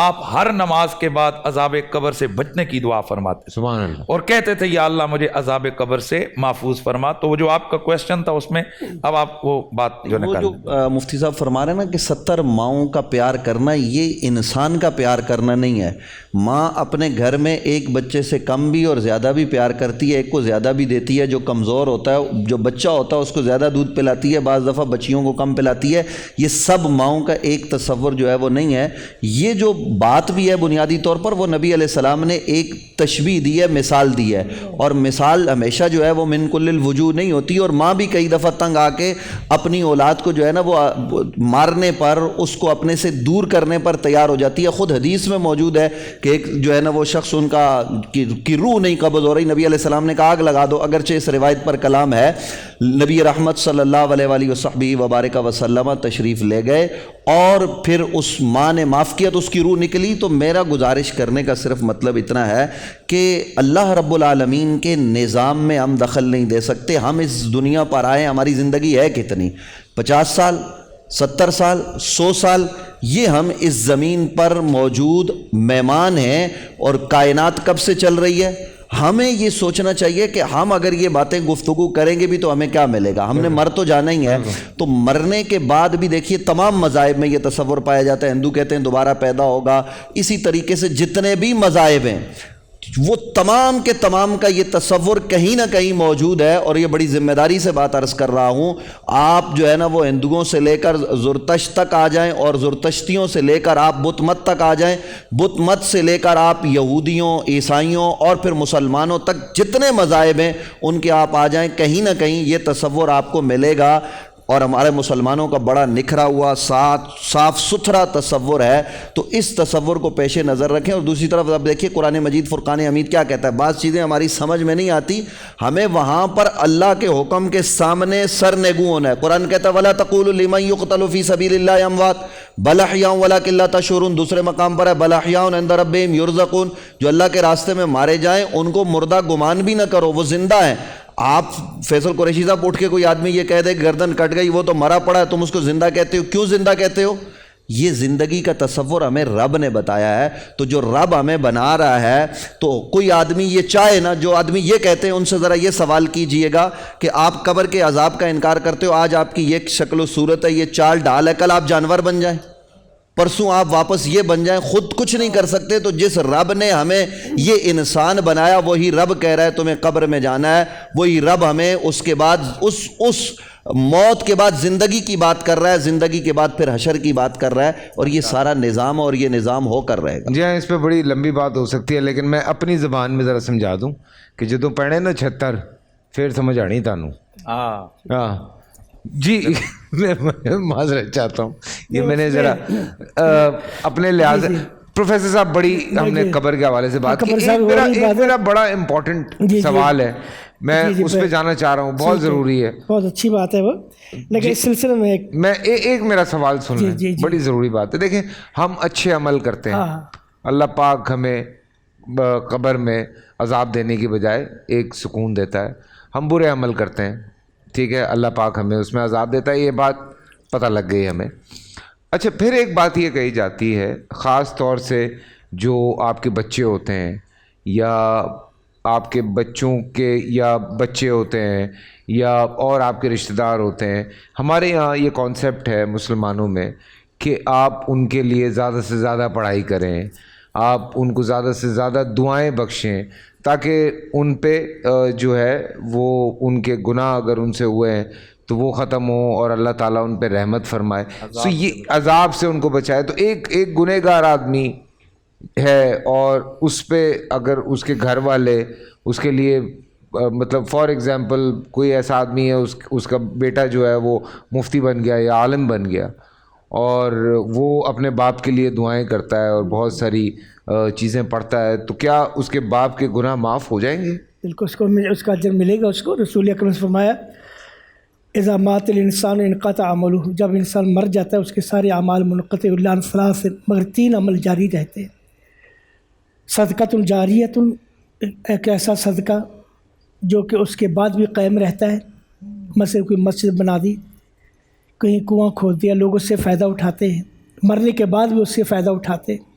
آپ ہر نماز کے بعد عذاب قبر سے بچنے کی دعا فرماتے سبحان اللہ، اور کہتے تھے یا اللہ مجھے عذاب قبر سے محفوظ فرما۔ تو وہ جو آپ کا کویشچن تھا اس میں اب آپ وہ بات جو وہ نکال جو مفتی صاحب فرما رہے ہیں نا کہ 70 ماؤں کا پیار کرنا یہ انسان کا پیار کرنا نہیں ہے۔ ماں اپنے گھر میں ایک بچے سے کم بھی اور زیادہ بھی پیار کرتی ہے، ایک کو زیادہ بھی دیتی ہے، جو کمزور ہوتا ہے، جو بچہ ہوتا ہے اس کو زیادہ دودھ پلاتی ہے، بعض دفعہ بچیوں کو کم پلاتی ہے۔ یہ سب ماؤں کا ایک تصور جو ہے وہ نہیں ہے۔ یہ جو بات بھی ہے بنیادی طور پر وہ نبی علیہ السلام نے ایک تشبیہ دی ہے، مثال دی ہے، اور مثال ہمیشہ جو ہے وہ من کل الوجوہ نہیں ہوتی، اور ماں بھی کئی دفعہ تنگ آ کے اپنی اولاد کو جو ہے نا وہ مارنے پر، اس کو اپنے سے دور کرنے پر تیار ہو جاتی ہے۔ خود حدیث میں موجود ہے کہ ایک جو ہے نا وہ شخص ان کا کی روح نہیں قبض ہو رہی، نبی علیہ السلام نے کہا آگ لگا دو، اگرچہ اس روایت پر کلام ہے، نبی رحمت صلی اللہ علیہ وآلہ وصحبہ وبارک وسلم تشریف لے گئے اور پھر اس ماں نے معاف کیا تو اس کی روح نکلی۔ تو میرا گزارش کرنے کا صرف مطلب اتنا ہے کہ اللہ رب العالمین کے نظام میں ہم دخل نہیں دے سکتے۔ ہم اس دنیا پر آئے، ہماری زندگی ہے کتنی، 50 سال، 70 سال، 100 سال، یہ ہم اس زمین پر موجود مہمان ہیں، اور کائنات کب سے چل رہی ہے۔ ہمیں یہ سوچنا چاہیے کہ ہم اگر یہ باتیں گفتگو کریں گے بھی تو ہمیں کیا ملے گا، ہم نے مر تو جانا ہی ہے۔ تو مرنے کے بعد بھی دیکھیے تمام مذاہب میں یہ تصور پایا جاتا ہے، ہندو کہتے ہیں دوبارہ پیدا ہوگا، اسی طریقے سے جتنے بھی مذاہب ہیں وہ تمام کے تمام کا یہ تصور کہیں نہ کہیں موجود ہے۔ اور یہ بڑی ذمہ داری سے بات عرض کر رہا ہوں، آپ جو ہے نا وہ ہندوؤں سے لے کر زرتشت تک آ جائیں، اور زرتشتیوں سے لے کر آپ بت مت تک آ جائیں، بت مت سے لے کر آپ یہودیوں، عیسائیوں اور پھر مسلمانوں تک جتنے مذاہب ہیں ان کے آپ آ جائیں، کہیں نہ کہیں یہ تصور آپ کو ملے گا اور ہمارے مسلمانوں کا بڑا نکھرا ہوا صاف ستھرا تصور ہے، تو اس تصور کو پیش نظر رکھیں۔ اور دوسری طرف اب دیکھیے قرآن مجید فرقان حمید کیا کہتا ہے، بعض چیزیں ہماری سمجھ میں نہیں آتی، ہمیں وہاں پر اللہ کے حکم کے سامنے سرنگوں ہونا ہے۔ قرآن کہتا ہے وَلَا تَقُولُوا لِمَن يُقْتَلُ فِي سَبِيلِ اللَّهِ أَمْوَاتٌ بَلْ أَحْيَاءٌ وَلَٰكِن لَّا تَشْعُرُونَ۔ دوسرے مقام پر ہے بَلْ أَحْيَاءٌ عِندَ رَبِّهِمْ يُرْزَقُونَ، جو اللہ کے راستے میں مارے جائیں ان کو مردہ گمان بھی نہ کرو، وہ زندہ ہیں۔ آپ فیصل قریشی صاحب اٹھ کے کوئی آدمی یہ کہہ دے کہ گردن کٹ گئی، وہ تو مرا پڑا ہے، تم اس کو زندہ کہتے ہو، کیوں زندہ کہتے ہو؟ یہ زندگی کا تصور ہمیں رب نے بتایا ہے، تو جو رب ہمیں بنا رہا ہے، تو کوئی آدمی یہ چاہے نا، جو آدمی یہ کہتے ہیں ان سے ذرا یہ سوال کیجئے گا کہ آپ قبر کے عذاب کا انکار کرتے ہو، آج آپ کی یہ شکل و صورت ہے، یہ چال ڈال ہے، کل آپ جانور بن جائیں، پرسوں آپ واپس یہ بن جائیں، خود کچھ نہیں کر سکتے، تو جس رب نے ہمیں یہ انسان بنایا وہی رب کہہ رہا ہے تمہیں قبر میں جانا ہے، وہی رب ہمیں اس کے بعد اس موت کے بعد زندگی کی بات کر رہا ہے، زندگی کے بعد پھر حشر کی بات کر رہا ہے، اور یہ سارا نظام اور یہ نظام ہو کر رہے گا۔ جی ہاں، اس پہ بڑی لمبی بات ہو سکتی ہے، لیکن میں اپنی زبان میں ذرا سمجھا دوں کہ جدوں پڑھے نا 76 پھر سمجھ آنی تانوں۔ ہاں جی، میں معذرت چاہتا ہوں، یہ میں نے ذرا اپنے لحاظ پروفیسر صاحب بڑی ہم نے قبر کے حوالے سے بات کی، ایک میرا بڑا امپورٹنٹ سوال ہے، میں اس پہ جانا چاہ رہا ہوں، بہت ضروری ہے، بہت اچھی بات ہے وہ، لیکن اس سلسلے میں ایک میرا سوال سن لیں، بڑی ضروری بات ہے۔ دیکھیں ہم اچھے عمل کرتے ہیں، اللہ پاک ہمیں قبر میں عذاب دینے کی بجائے ایک سکون دیتا ہے، ہم برے عمل کرتے ہیں، ٹھیک ہے، اللہ پاک ہمیں اس میں عذاب دیتا ہے، یہ بات پتہ لگ گئی ہمیں۔ اچھا، پھر ایک بات یہ کہی جاتی ہے، خاص طور سے جو آپ کے بچے ہوتے ہیں یا آپ کے بچوں کے یا بچے ہوتے ہیں یا اور آپ کے رشتہ دار ہوتے ہیں، ہمارے یہاں یہ کانسیپٹ ہے مسلمانوں میں کہ آپ ان کے لیے زیادہ سے زیادہ پڑھائی کریں، آپ ان کو زیادہ سے زیادہ دعائیں بخشیں تاکہ ان پہ جو ہے وہ ان کے گناہ اگر ان سے ہوئے ہیں تو وہ ختم ہوں اور اللہ تعالیٰ ان پہ رحمت فرمائے، سو یہ عذاب سے ان کو بچائے۔ تو ایک گنہگار آدمی ہے اور اس پہ اگر اس کے گھر والے اس کے لیے مطلب فار ایگزامپل کوئی ایسا آدمی ہے اس کا بیٹا جو ہے وہ مفتی بن گیا یا عالم بن گیا اور وہ اپنے باپ کے لیے دعائیں کرتا ہے اور بہت ساری چیزیں پڑھتا ہے، تو کیا اس کے باپ کے گناہ معاف ہو جائیں گے؟ بالکل، اس کا اجر ملے گا اس کو۔ رسول اکرم نے فرمایا اذا مات الانسان انقطع عملہ، جب انسان مر جاتا ہے اس کے سارے اعمال منقطع الا عن ثلاث، مگر 3 عمل جاری رہتے ہیں۔ صدقۃ جاریۃ، ایک ایسا صدقہ جو کہ اس کے بعد بھی قائم رہتا ہے، مثلا کوئی مسجد بنا دی، کہیں کنواں کھود دیا، لوگ اس سے فائدہ اٹھاتے ہیں، مرنے کے بعد بھی اس سے فائدہ اٹھاتے ہیں،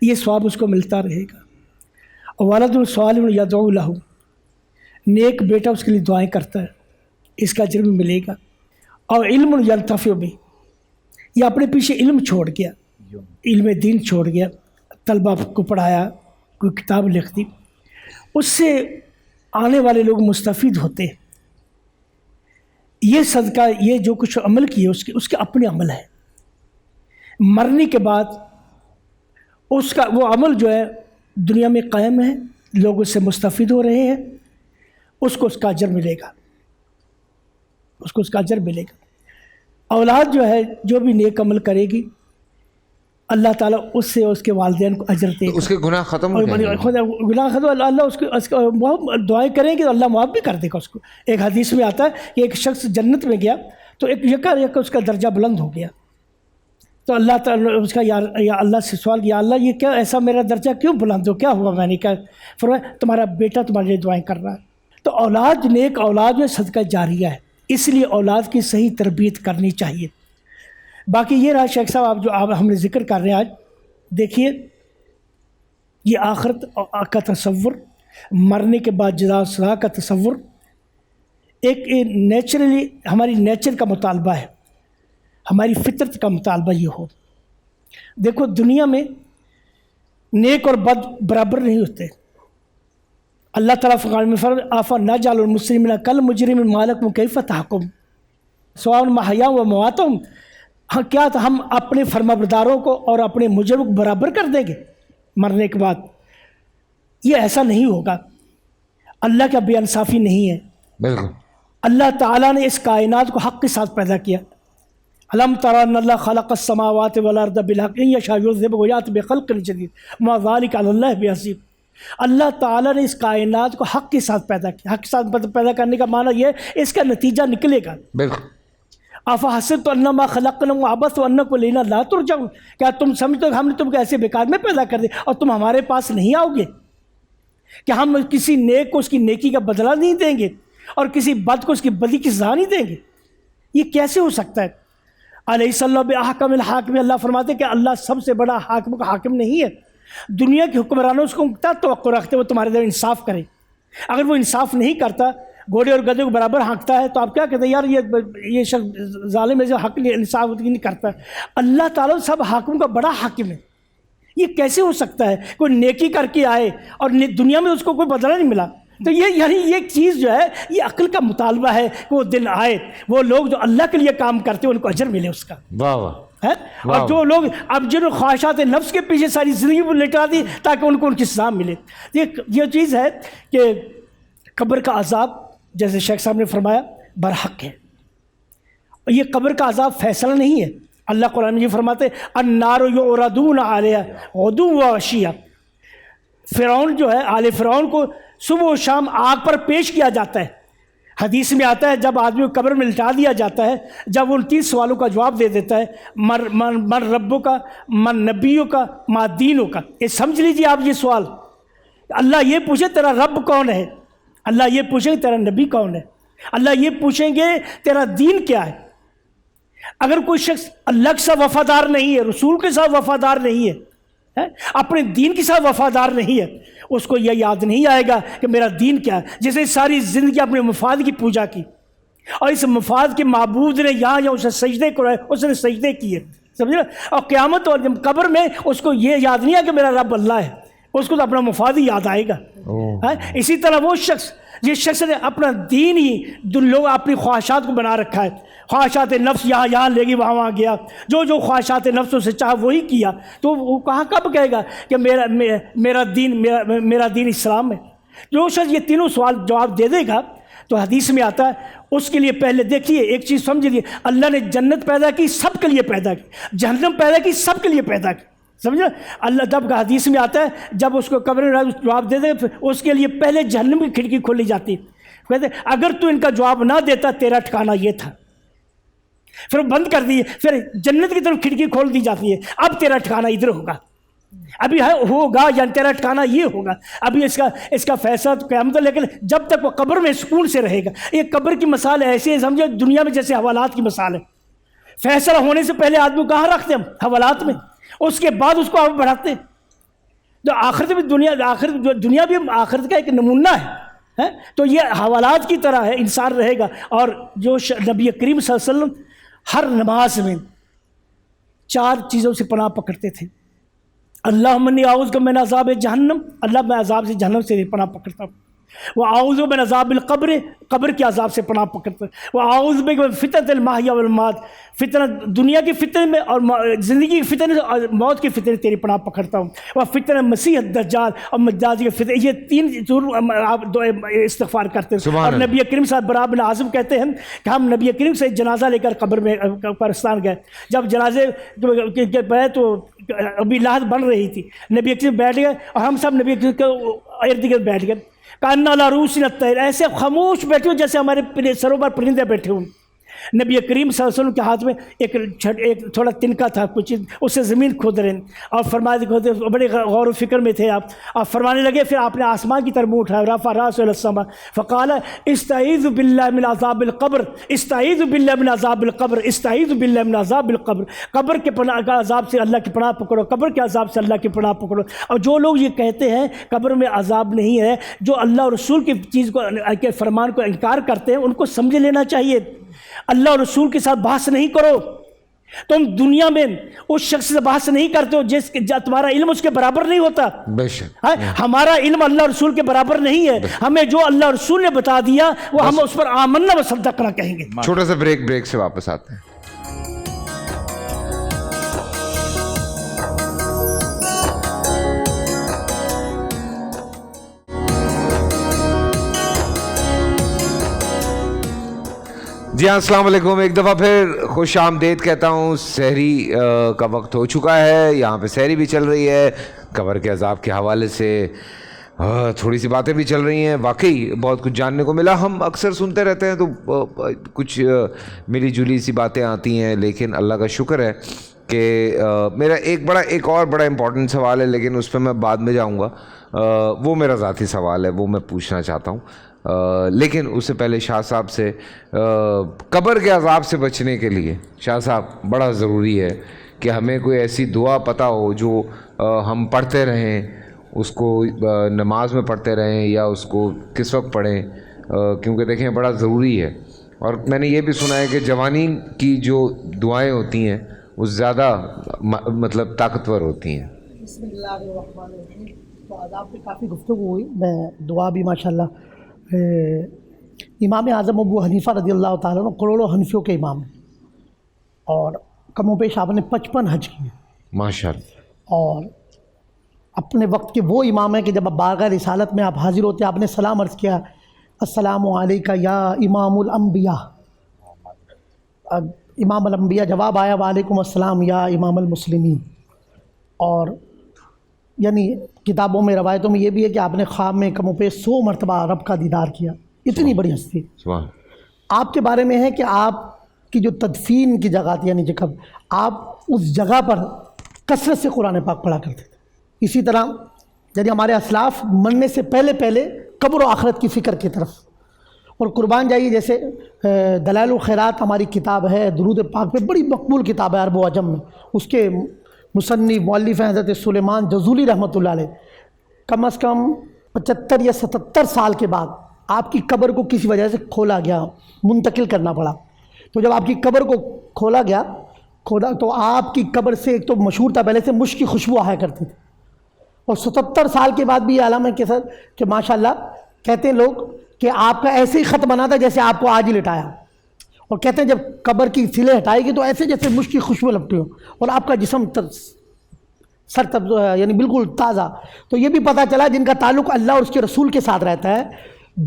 یہ ثواب اس کو ملتا رہے گا۔ ولد صالح یدعو لہ، نیک بیٹا اس کے لیے دعائیں کرتا ہے، اس کا اجر بھی ملے گا۔ اور علم ینتفع بہ، یہ اپنے پیچھے علم چھوڑ گیا، علم دین چھوڑ گیا، طلبہ کو پڑھایا، کوئی کتاب لکھ دی، اس سے آنے والے لوگ مستفید ہوتے ہیں۔ یہ صدقہ، یہ جو کچھ عمل کیے اس کے اپنے عمل ہے، مرنے کے بعد اس کا وہ عمل جو ہے دنیا میں قائم ہے، لوگ اس سے مستفید ہو رہے ہیں، اس کو اس کا اجر ملے گا، اس کو اس کا اجر ملے گا۔ اولاد جو ہے جو بھی نیک عمل کرے گی اللہ تعالیٰ اس سے اس کے والدین کو اجر دے گا، اس کے گناہ ختم ہو جائیں گے، گناہ ختم، اللہ اس کو دعائیں کریں گے تو اللہ معاف بھی کر دے گا اس کو۔ ایک حدیث میں آتا ہے کہ ایک شخص جنت میں گیا تو ایک یکا اس کا درجہ بلند ہو گیا، تو اللہ تعالیٰ اس کا یا اللہ سے سوال کیا، اللہ یہ کیا ایسا میرا درجہ کیوں بلند ہو، کیا ہوا؟ میں نے کہا، فرمایا تمہارا بیٹا تمہارے لیے دعائیں کر رہا ہے۔ تو اولاد، نیک اولاد میں صدقہ جاریہ ہے، اس لیے اولاد کی صحیح تربیت کرنی چاہیے۔ باقی یہ رہا شیخ صاحب، آپ جو ہم نے ذکر کر رہے ہیں آج، دیکھیے یہ آخرت کا تصور، مرنے کے بعد جزا و سزا کا تصور، ایک نیچرلی ہماری نیچر کا مطالبہ ہے، ہماری فطرت کا مطالبہ یہ ہو۔ دیکھو دنیا میں نیک اور بد برابر نہیں ہوتے، اللہ تعالیٰ فرقان میں فرمایا آفا نجعل المسلمین کالمجرمین ما لکم کیف تحکم سواء محیاہم و مواتہم، کیا ہم اپنے فرمانبرداروں کو اور اپنے مجرموں کو برابر کر دیں گے مرنے کے بعد؟ یہ ایسا نہیں ہوگا، اللہ کا بے انصافی نہیں ہے۔ بالکل اللہ تعالیٰ نے اس کائنات کو حق کے ساتھ پیدا کیا. الم تر ان اللہ خلق السماوات والارض بالحق ان یشاء یذهبکم ویأتی بخلق جدید ما ذلک علی اللہ بعزیز. اللہ تعالیٰ نے اس کائنات کو حق کے ساتھ پیدا کیا. حق کے ساتھ پیدا کرنے کا معنی یہ ہے اس کا نتیجہ نکلے گا. بالکل. افحسبتم انما خلقناکم عبثا وانکم الینا لا ترجعون. کیا تم سمجھتے ہو کہ ہم نے تم کو ایسے بیکار میں پیدا کر دیا اور تم ہمارے پاس نہیں آؤ گے؟ کہ ہم کسی نیک کو اس کی نیکی کا بدلہ نہیں دیں گے اور کسی بد کو اس کی بدی کی سزا نہیں دیں گے؟ یہ کیسے ہو سکتا ہے؟ علیہ اللہ بأحکم الحاکم. اللہ فرماتے ہیں کہ اللہ سب سے بڑا حاکم کا حاکم نہیں ہے. دنیا کے حکمرانوں اس کو کیا توقع رکھتے وہ تمہارے در انصاف کرے. اگر وہ انصاف نہیں کرتا، گھوڑے اور گدھے کو برابر ہانکتا ہے، تو آپ کیا کہتے ہیں یار یہ شخص ظالم ہے جو حق انصاف نہیں کرتا. اللہ تعالیٰ سب حاکم کا بڑا حاکم ہے. یہ کیسے ہو سکتا ہے کوئی نیکی کر کے آئے اور دنیا میں اس کو کوئی بدلہ نہیں ملا؟ تو یہ یعنی یہ چیز جو ہے یہ عقل کا مطالبہ ہے کہ وہ دن آئے، وہ لوگ جو اللہ کے لیے کام کرتے ہیں ان کو اجر ملے اس کا. واہ واہ. ہے. اور جو لوگ اب جن خواہشات نفس کے پیچھے ساری زندگی کو لٹا دی تاکہ ان کو ان کی سزا ملے. یہ چیز ہے کہ قبر کا عذاب جیسے شیخ صاحب نے فرمایا برحق ہے. یہ قبر کا عذاب فیصلہ نہیں ہے. اللہ قرآن میں یہ فرماتے النار یعرضون علیہا غدوا وعشیا. فرعون جو ہے آل فرعون کو صبح و شام آگ پر پیش کیا جاتا ہے. حدیث میں آتا ہے جب آدمی کو قبر میں لٹا دیا جاتا ہے، جب ان 30 سوالوں کا جواب دے دیتا ہے، من ربوں کا، من نبیوں کا، ما دینوں کا. یہ سمجھ لیجیے آپ یہ سوال. اللہ یہ پوچھے تیرا رب کون ہے، اللہ یہ پوچھیں گے تیرا نبی کون ہے، اللہ یہ پوچھیں گے تیرا دین کیا ہے. اگر کوئی شخص اللہ کے ساتھ وفادار نہیں ہے، رسول کے ساتھ وفادار نہیں ہے، اپنے دین کے ساتھ وفادار نہیں ہے، اس کو یہ یاد نہیں آئے گا کہ میرا دین کیا ہے. جیسے ساری زندگی اپنے مفاد کی پوجا کی اور اس مفاد کے معبود نے یہاں اسے سجدے کرائے، اس نے سجدے کیے، سمجھے نا. اور قیامت اور قبر میں اس کو یہ یاد نہیں ہے کہ میرا رب اللہ ہے، اس کو تو اپنا مفاد ہی یاد آئے گا. اسی طرح وہ شخص جس شخص نے اپنا دین ہی لوگ اپنی خواہشات کو بنا رکھا ہے، خواہشات نفس یہاں لے گی وہاں گیا، جو خواہشات نفس سے چاہا وہی کیا، تو وہ کہاں کب کہے گا کہ میرا دین اسلام ہے. جو شخص یہ تینوں سوال جواب دے دے گا تو حدیث میں آتا ہے اس کے لیے پہلے دیکھیے ایک چیز سمجھیے، اللہ نے جنت پیدا کی سب کے لیے پیدا کی، جہنم پیدا کی سب کے لیے پیدا کی. سمجھا. اللہ جب کا حدیث میں آتا ہے جب اس کو قبر میں جواب دے دے اس کے لیے پہلے جہنم کی کھڑکی کھولی جاتی ہے. کہتے اگر تو ان کا جواب نہ دیتا تیرا ٹھکانہ یہ تھا. پھر وہ بند کر دیے، پھر جنت کی طرف کھڑکی کھول دی جاتی ہے، اب تیرا ٹھکانہ ادھر ہوگا، ابھی ہوگا یا تیرا ٹھکانہ یہ ہوگا، ابھی اس کا فیصلہ تو قیامت ہے. لیکن جب تک وہ قبر میں سکون سے رہے گا. یہ قبر کی مثال ایسی ہے سمجھو دنیا میں جیسے حوالات کی مثال ہے. فیصلہ ہونے سے پہلے آدمی کہاں رکھتے ہم؟ حوالات میں. اس کے بعد اس کو آپ بڑھاتے ہیں. تو آخرت بھی دنیا بھی آخرت کا ایک نمونہ ہے. تو یہ حوالات کی طرح ہے، انسان رہے گا. اور جو نبی کریم صلی اللہ علیہ وسلم ہر نماز میں 4 چیزوں سے پناہ پکڑتے تھے. اللہم انی اعوذ بک من عذاب جہنم، اللہ میں عذاب سے جہنم سے پناہ پکڑتا ہوں. وَأَعُوذُ مِنْ عَذَابِ الْقَبْرِ، قبر کے عذاب سے پناہ پکڑتا ہوں. وَأَعُوذُ بِكَ مِنْ فِتْنَةِ الْمَحْيَا وَالْمَمَاتِ، فتنہ دنیا کی فتنے میں اور زندگی کی فتنے اور موت کی فتنے تیری پناہ پکڑتا ہوں. وَفِتْنَةِ مسیح الدجال اور مجاز کے فتنے. یہ 3 ضرور آپ استغفار کرتے ہیں. اور نبی کریم صاحب برا بن عازب کہتے ہیں کہ ہم نبی کریم سے جنازہ لے کر قبر میں قبرستان گئے. جب جنازے گئے تو ابھی لاحت بن رہی تھی، نبی کریم بیٹھ گئے اور ہم سب نبی کریم کے ارد گرد بیٹھ گئے. کانا لا روسن الطیر، ایسے خاموش بیٹھے ہو جیسے ہمارے سروں پر پرندے بیٹھے ہوں. نبی کریم صلی اللہ علیہ وسلم کے ہاتھ میں ایک تھوڑا تنکا تھا کچھ، اس سے زمین کھود رہے اور فرمایا کھودے. بڑے غور و فکر میں تھے آپ فرمانے لگے. پھر آپ نے آسمان کی طرف منہ اٹھایا، رفع راسہ الی السماء فقال استعیذ باللہ من عذاب القبر، استعیذ باللہ من عذاب القبر، استعیذ باللہ من عذاب القبر. قبر کے پناہ عذاب سے اللہ کی پناہ پکڑو، قبر کے عذاب سے اللہ کی پناہ پکڑو. اور جو لوگ یہ کہتے ہیں قبر میں عذاب نہیں ہے، جو اللہ اور رسول کی چیز کو کے فرمان کو انکار کرتے ہیں، ان کو سمجھ لینا چاہیے. اللہ اور رسول کے ساتھ بحث نہیں کرو. تم دنیا میں اس شخص سے بحث نہیں کرتے ہو جس تمہارا علم اس کے برابر نہیں ہوتا. بے شک ہمارا علم اللہ رسول کے برابر نہیں ہے. ہمیں جو اللہ رسول نے بتا دیا وہ ہم اس پر آمنا و صدقنا کہیں گے. چھوٹا سا بریک سے واپس آتے ہیں. جی ہاں السلام علیکم، ایک دفعہ پھر خوش آمدید کہتا ہوں. سحری کا وقت ہو چکا ہے، یہاں پہ سحری بھی چل رہی ہے، قبر کے عذاب کے حوالے سے تھوڑی سی باتیں بھی چل رہی ہیں. واقعی بہت کچھ جاننے کو ملا. ہم اکثر سنتے رہتے ہیں تو کچھ ملی جلی سی باتیں آتی ہیں، لیکن اللہ کا شکر ہے کہ میرا ایک اور بڑا امپورٹنٹ سوال ہے، لیکن اس پہ میں بعد میں جاؤں گا. وہ میرا ذاتی سوال ہے، وہ میں پوچھنا چاہتا ہوں. لیکن اس سے پہلے شاہ صاحب سے قبر کے عذاب سے بچنے کے لیے شاہ صاحب بڑا ضروری ہے کہ ہمیں کوئی ایسی دعا پتہ ہو جو ہم پڑھتے رہیں، اس کو نماز میں پڑھتے رہیں یا اس کو کس وقت پڑھیں، کیونکہ دیکھیں بڑا ضروری ہے. اور میں نے یہ بھی سنا ہے کہ جوانی کی جو دعائیں ہوتی ہیں وہ زیادہ مطلب طاقتور ہوتی ہیں. بسم اللہ الرحمن الرحیم. تو عذاب پہ کافی گفتگو ہوئی، میں دعا بھی ماشاءاللہ. امام اعظم ابو حنیفہ رضی اللہ تعالیٰ عنہ کروڑوں حنفیوں کے امام ہیں، اور کم و بیش آپ نے 55 حج کیے ماشاءاللہ. اور اپنے وقت کے وہ امام ہیں کہ جب بارگاہ رسالت میں آپ حاضر ہوتے آپ نے سلام عرض کیا، السلام علیکہ یا امام الانبیاء. امام الانبیاء جواب آیا وعلیکم السلام یا امام المسلمین. اور یعنی کتابوں میں روایتوں میں یہ بھی ہے کہ آپ نے خواب میں کم و بیش 100 مرتبہ رب کا دیدار کیا. اتنی بڑی ہستی. سبحان. آپ کے بارے میں ہے کہ آپ کی جو تدفین کی جگہ تھی، یعنی جب آپ اس جگہ پر کثرت سے قرآن پاک پڑھا کرتے تھے. اسی طرح یعنی ہمارے اسلاف مرنے سے پہلے قبر و آخرت کی فکر کی طرف. اور قربان جائیے، جیسے دلائل الخیرات ہماری کتاب ہے درود پاک پہ، بڑی مقبول کتاب ہے عرب و عجم میں. اس کے مصنف مؤلف ہیں حضرت سلیمان جزولی رحمۃ اللہ علیہ. کم از کم 75 یا 77 سال کے بعد آپ کی قبر کو کسی وجہ سے کھولا گیا، منتقل کرنا پڑا. تو جب آپ کی قبر کو کھولا تو آپ کی قبر سے ایک تو مشہور تھا پہلے سے مشک کی خوشبو آیا کرتی تھی. اور 77 سال کے بعد بھی یہ عالم ہے کہ سر کہ ماشاءاللہ کہتے ہیں لوگ کہ آپ کا ایسے ہی خط بنا تھا جیسے آپ کو آج ہی لٹایا. اور کہتے ہیں جب قبر کی سلیں ہٹائے گی تو ایسے جیسے مشک کی خوشبو لپٹی ہو، اور آپ کا جسم یعنی بالکل تازہ. تو یہ بھی پتہ چلا جن کا تعلق اللہ اور اس کے رسول کے ساتھ رہتا ہے،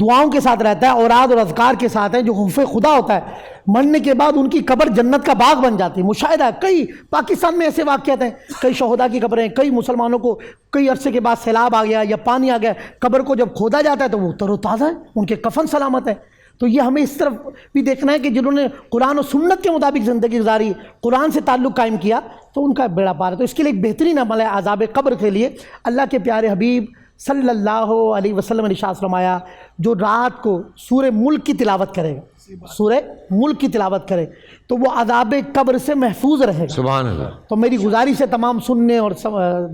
دعاؤں کے ساتھ رہتا ہے، اوراد اور اذکار کے ساتھ ہے، جو خوف خدا ہوتا ہے، مرنے کے بعد ان کی قبر جنت کا باغ بن جاتی ہے. مشاہدہ ہے، کئی پاکستان میں ایسے واقعات ہیں، کئی شہداء کی قبریں، کئی مسلمانوں کو کئی عرصے کے بعد سیلاب آ گیا یا پانی آ گیا، قبر کو جب کھودا جاتا ہے تو وہ تر و تازہ ہے، ان کے کفن سلامت ہے. تو یہ ہمیں اس طرف بھی دیکھنا ہے کہ جنہوں نے قرآن و سنت کے مطابق زندگی گزاری، قرآن سے تعلق قائم کیا، تو ان کا بیڑا پار ہے. تو اس کے لیے ایک بہترین عمل ہے عذاب قبر کے لیے. اللہ کے پیارے حبیب صلی اللہ علیہ وسلم نے ارشاد فرمایا جو رات کو سورہ ملک کی تلاوت کرے گا، سورہ ملک کی تلاوت کرے تو وہ عذاب قبر سے محفوظ رہے گا. سبحان اللہ. تو میری گزارش ہے تمام سننے اور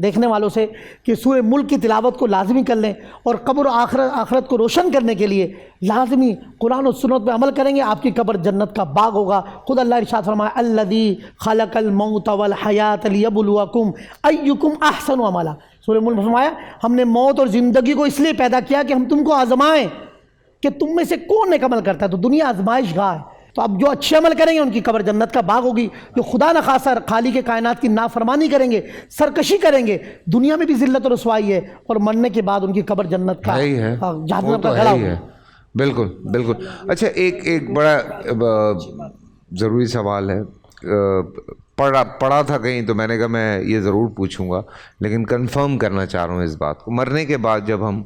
دیکھنے والوں سے کہ سورہ ملک کی تلاوت کو لازمی کر لیں، اور قبر و آخرت کو روشن کرنے کے لیے لازمی قرآن و سنت پہ عمل کریں گے. آپ کی قبر جنت کا باغ ہوگا. خود اللہ ارشاد فرمایا الذی خلق الموت والحیات لیبلوکم ایکم احسن عملا. سورہ ملک میں فرمایا ہم نے موت اور زندگی کو اس لیے پیدا کیا کہ ہم تم کو آزمائیں کہ تم میں سے کون نیک عمل کرتا ہے. تو دنیا آزمائش گاہ ہے. تو اب جو اچھے عمل کریں گے ان کی قبر جنت کا باغ ہوگی. جو خدا نخواستہ خالق کے کائنات کی نافرمانی کریں گے، سرکشی کریں گے، دنیا میں بھی ذلت و رسوائی ہے، اور مرنے کے بعد ان کی قبر جنت کا جہنم کا گڑھا ہوگا. بالکل بالکل. اچھا ایک بڑا ضروری سوال ہے، پڑھا تھا کہیں تو میں نے کہا میں یہ ضرور پوچھوں گا، لیکن کنفرم کرنا چاہ رہا ہوں اس بات کو. مرنے کے بعد جب ہم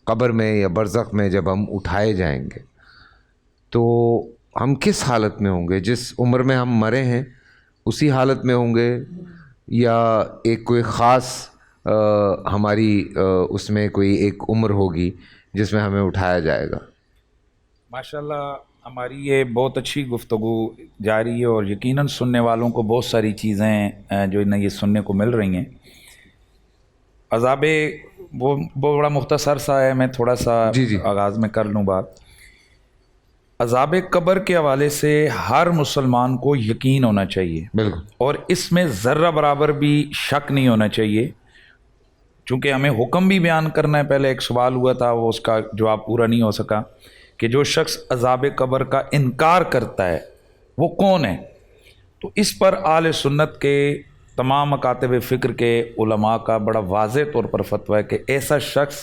قبر میں یا برزخ میں جب ہم اٹھائے جائیں گے تو ہم کس حالت میں ہوں گے؟ جس عمر میں ہم مرے ہیں اسی حالت میں ہوں گے، یا ایک کوئی خاص ہماری اس میں کوئی ایک عمر ہوگی جس میں ہمیں اٹھایا جائے گا؟ ماشاءاللہ ہماری یہ بہت اچھی گفتگو جاری ہے، اور یقیناً سننے والوں کو بہت ساری چیزیں جو انہیں یہ سننے کو مل رہی ہیں. عذاب وہ بہت بڑا مختصر سا ہے، میں تھوڑا سا آغاز میں کر لوں بات. عذاب قبر کے حوالے سے ہر مسلمان کو یقین ہونا چاہیے، بالکل، اور اس میں ذرہ برابر بھی شک نہیں ہونا چاہیے. چونکہ ہمیں حکم بھی بیان کرنا ہے. پہلے ایک سوال ہوا تھا، وہ اس کا جواب پورا نہیں ہو سکا کہ جو شخص عذاب قبر کا انکار کرتا ہے وہ کون ہے. تو اس پر اہل سنت کے تمام مکاتب فکر کے علماء کا بڑا واضح طور پر فتویٰ ہے کہ ایسا شخص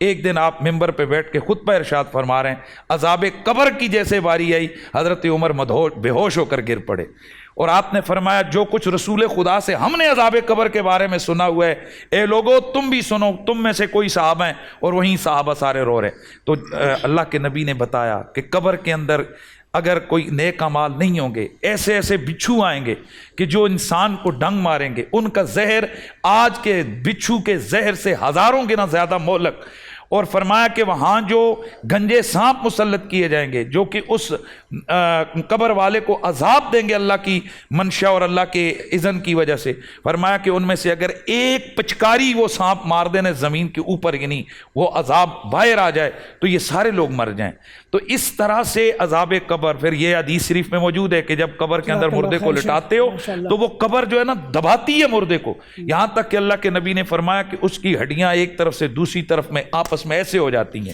ایک دن آپ ممبر پہ بیٹھ کے خطبہ ارشاد فرما رہے ہیں عذاب قبر کی جیسے باری آئی حضرت عمر بے ہوش ہو کر گر پڑے، اور آپ نے فرمایا جو کچھ رسول خدا سے ہم نے عذاب قبر کے بارے میں سنا ہوا ہے اے لوگو تم بھی سنو، تم میں سے کوئی صحابہ ہیں، اور وہیں صحابہ سارے رو رہے۔ تو اللہ کے نبی نے بتایا کہ قبر کے اندر اگر کوئی نیک اعمال نہیں ہوں گے، ایسے ایسے بچھو آئیں گے کہ جو انسان کو ڈنگ ماریں گے، ان کا زہر آج کے بچھو کے زہر سے ہزاروں گنا زیادہ مہلک، اور فرمایا کہ وہاں جو گنجے سانپ مسلط کیے جائیں گے جو کہ اس قبر والے کو عذاب دیں گے اللہ کی منشا اور اللہ کے اذن کی وجہ سے، فرمایا کہ ان میں سے اگر ایک پچکاری وہ سانپ مار دینے زمین کے اوپر، یعنی وہ عذاب باہر آ جائے تو یہ سارے لوگ مر جائیں۔ تو اس طرح سے عذاب قبر، پھر یہ حدیث شریف میں موجود ہے کہ جب قبر کے اندر مردے کو لٹاتے ہو تو وہ قبر جو ہے نا دباتی ہے مردے کو، یہاں تک کہ اللہ کے نبی نے فرمایا کہ اس کی ہڈیاں ایک طرف سے دوسری طرف میں آپس میں ایسے ہو جاتی ہیں۔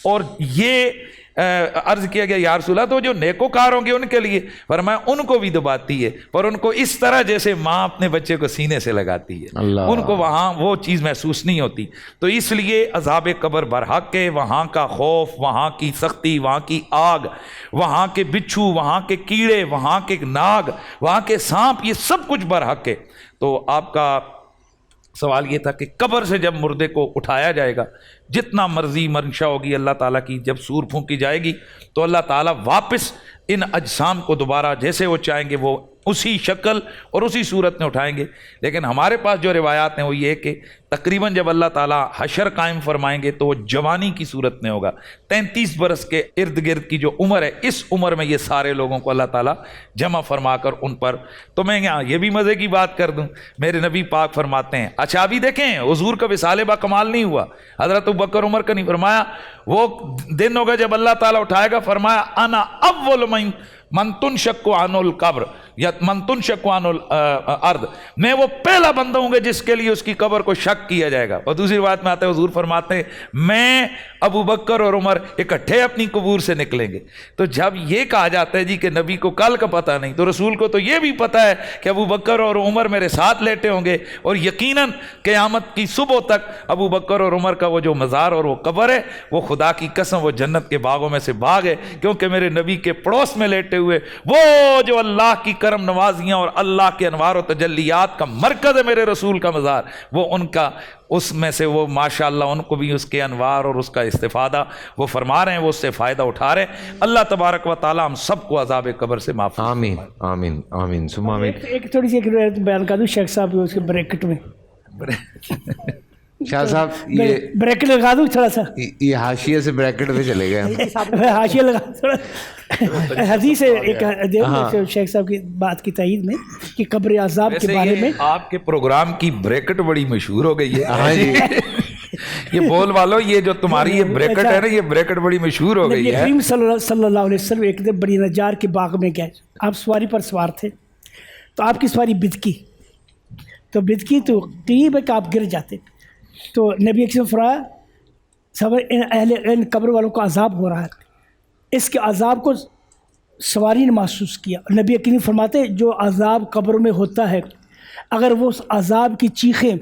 اور یہ عرض کیا گیا یا رسول اللہ تو جو نیکوکار ہوں گے ان کے لیے، فرمایا ان کو بھی دباتی ہے، پر ان کو اس طرح جیسے ماں اپنے بچے کو سینے سے لگاتی ہے، ان کو وہاں وہ چیز محسوس نہیں ہوتی۔ تو اس لیے عذاب قبر برحق ہے، وہاں کا خوف، وہاں کی سختی، وہاں کی آگ، وہاں کے بچھو، وہاں کے کیڑے، وہاں کے ناگ، وہاں کے سانپ، یہ سب کچھ برحق ہے۔ تو آپ کا سوال یہ تھا کہ قبر سے جب مردے کو اٹھایا جائے گا، جتنا مرضی منشا ہوگی اللہ تعالیٰ کی، جب سور پھونکی جائے گی تو اللہ تعالیٰ واپس ان اجسام کو دوبارہ جیسے وہ چاہیں گے وہ اسی شکل اور اسی صورت میں اٹھائیں گے۔ لیکن ہمارے پاس جو روایات ہیں وہ یہ کہ تقریباً جب اللہ تعالیٰ حشر قائم فرمائیں گے تو وہ جوانی کی صورت میں ہوگا، 33 برس کے ارد گرد کی جو عمر ہے، اس عمر میں یہ سارے لوگوں کو اللہ تعالیٰ جمع فرما کر ان پر۔ تو میں یہاں یہ بھی مزے کی بات کر دوں، میرے نبی پاک فرماتے ہیں، اچھا ابھی دیکھیں حضور کا وصال با کمال نہیں ہوا، حضرت ابوبکر عمر کا نہیں، فرمایا وہ دن ہوگا جب اللہ تعالیٰ اٹھائے گا، فرمایا انا اول من تنشق عنہ القبر یا من تنشق عنہ الارض، میں وہ پہلا بندہ ہوں گا جس کے لیے اس کی قبر کو شک کیا جائے گا۔ اور دوسری بات میں آتا ہے حضور فرماتے ہیں میں ابو بکر اور عمر اکٹھے اپنی قبور سے نکلیں گے۔ تو جب یہ کہا جاتا ہے جی کہ نبی کو کل کا پتہ نہیں، تو رسول کو تو یہ بھی پتہ ہے کہ ابو بکر اور عمر میرے ساتھ لیٹے ہوں گے، اور یقیناً قیامت کی صبح تک ابو بکر اور عمر کا وہ جو مزار اور وہ قبر ہے وہ خدا کی قسم وہ جنت کے باغوں میں سے باغ ہے، کیونکہ میرے نبی کے پڑوس میں لیٹے ہوئے وہ جو اللہ کی کرم نوازیاں اور اللہ کے انوار و تجلیات کا مرکز ہے میرے رسول کا مزار، وہ ان کا اس میں سے وہ ماشاءاللہ ان کو بھی اس کے انوار اور اس کا استفادہ وہ فرما رہے ہیں، وہ اس سے فائدہ اٹھا رہے ہیں۔ اللہ تبارک و تعالی ہم سب کو عذاب قبر سے معاف فرمائے۔ آمین آمین آمین ثم آمین۔ ایک تھوڑی سی ایک روایت بیان کر دوں شیخ صاحب اس کے بریکٹ میں، شاہ صاحب یہ بریکٹ لگا دوں تھوڑا سا، یہ حاشیے سے بریکٹ پہ چلے گئے، حاشیہ لگا تھوڑا۔ حدیث ہے ایک شیخ صاحب کی بات کی تائید میں کہ قبر عذاب کے بارے میں آپ کے پروگرام کی بریکٹ بڑی مشہور ہو گئی ہے۔ ہاں جی یہ بول والو یہ جو تمہاری یہ بریکٹ ہے نا، یہ بریکٹ بڑی مشہور ہو گئی ہے۔ کریم صلی اللہ علیہ وسلم ایک دن بڑی نجار کے باغ میں گئے، آپ سواری پر سوار تھے، تو آپ کی سواری بدکی، تو بدکی تو قریب ہے کہ آپ گر جاتے، تو نبی اکرم فرمایا صبر ان قبر والوں کو عذاب ہو رہا ہے، اس کے عذاب کو سواری نے محسوس کیا۔ نبی اکرم فرماتے جو عذاب قبر میں ہوتا ہے اگر وہ اس عذاب کی چیخیں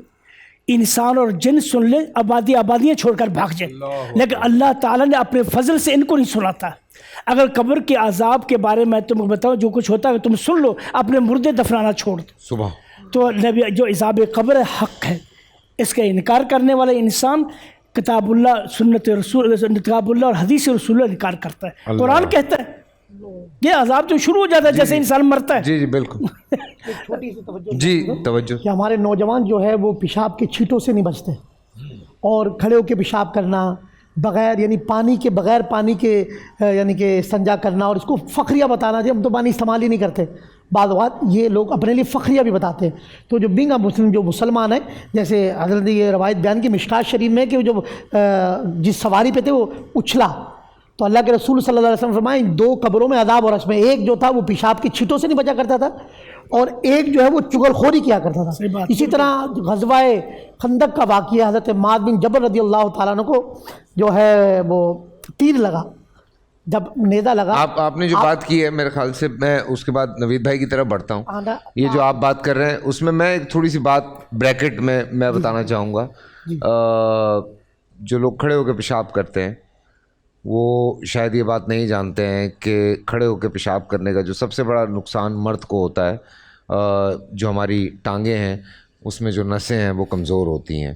انسان اور جن سن لیں آبادیاں چھوڑ کر بھاگ جائیں، لیکن اللہ تعالیٰ نے اپنے فضل سے ان کو نہیں سنا تھا۔ اگر قبر کے عذاب کے بارے میں تمہیں بتاؤ جو کچھ ہوتا ہے تم سن لو، اپنے مردے دفنانا چھوڑ دو۔ صبح تو نبی جو عذاب قبر حق ہے، اس کا انکار کرنے والا انسان کتاب اللہ سنت رسول کتاب اللہ اور حدیث رسول اللہ انکار کرتا ہے۔ قرآن کہتا ہے یہ عذاب تو شروع ہو جاتا ہے جیسے انسان مرتا ہے۔ جی جی بالکل چھوٹی سی توجہ جی توجہ کہ ہمارے نوجوان جو ہے وہ پیشاب کے چھینٹوں سے نہیں بچتے، اور کھڑے ہو کے پیشاب کرنا بغیر یعنی پانی کے بغیر پانی کے یعنی کہ استنجا کرنا، اور اس کو فخریہ بتانا جی ہم تو پانی استعمال ہی نہیں کرتے، بعض اوقات یہ لوگ اپنے لیے فخریہ بھی بتاتے ہیں۔ تو جو بینگا مسلم جو مسلمان ہیں، جیسے حضرت نے یہ روایت بیان کی مشکات شریف میں کہ وہ جو جس سواری پہ تھے وہ اچھلا، تو اللہ کے رسول صلی اللہ علیہ وسلم فرمائیں دو قبروں میں عذاب، اور اس میں ایک جو تھا وہ پیشاب کی چھینٹوں سے نہیں بچا کرتا تھا، اور ایک جو ہے وہ چغل خوری کیا کرتا تھا۔ اسی طرح غزوہ خندق کا واقعہ حضرت معاذ بن جبل رضی اللہ تعالیٰ عنہ کو جو ہے وہ تیر لگا، جب نیزہ لگا۔ آپ نے جو بات کی ہے میرے خیال سے میں اس کے بعد نوید بھائی کی طرف بڑھتا ہوں۔ یہ جو آپ بات کر رہے ہیں اس میں ایک تھوڑی سی بات بریکٹ میں بتانا چاہوں گا۔ جو لوگ کھڑے ہو کے پیشاب کرتے ہیں وہ شاید یہ بات نہیں جانتے ہیں کہ کھڑے ہو کے پیشاب کرنے کا جو سب سے بڑا نقصان مرد کو ہوتا ہے، جو ہماری ٹانگیں ہیں اس میں جو نسیں ہیں وہ کمزور ہوتی ہیں،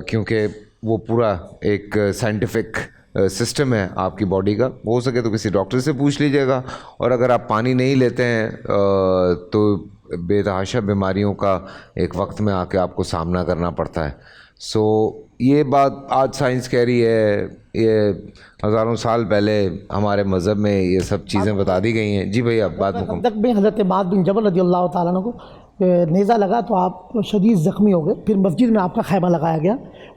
کیونکہ وہ پورا ایک سائنٹیفک سسٹم ہے آپ کی باڈی کا. ہو سکے تو کسی ڈاکٹر سے پوچھ لیجیے گا. اور اگر آپ پانی نہیں لیتے ہیں تو بے تحاشا بیماریوں کا ایک وقت میں آ کے آپ کو سامنا کرنا پڑتا ہے. سو یہ بات آج سائنس کہہ رہی ہے، یہ ہزاروں سال پہلے ہمارے مذہب میں یہ سب چیزیں بتا دی گئی ہیں. جی بھائی اب بات مکمل. تک میں حضرت معاذ بن جبل رضی اللہ تعالیٰ عنہ کو نیزہ لگا تو آپ شدید زخمی ہو گئے. پھر مسجد میں آپ کا خیمہ لگایا گیا.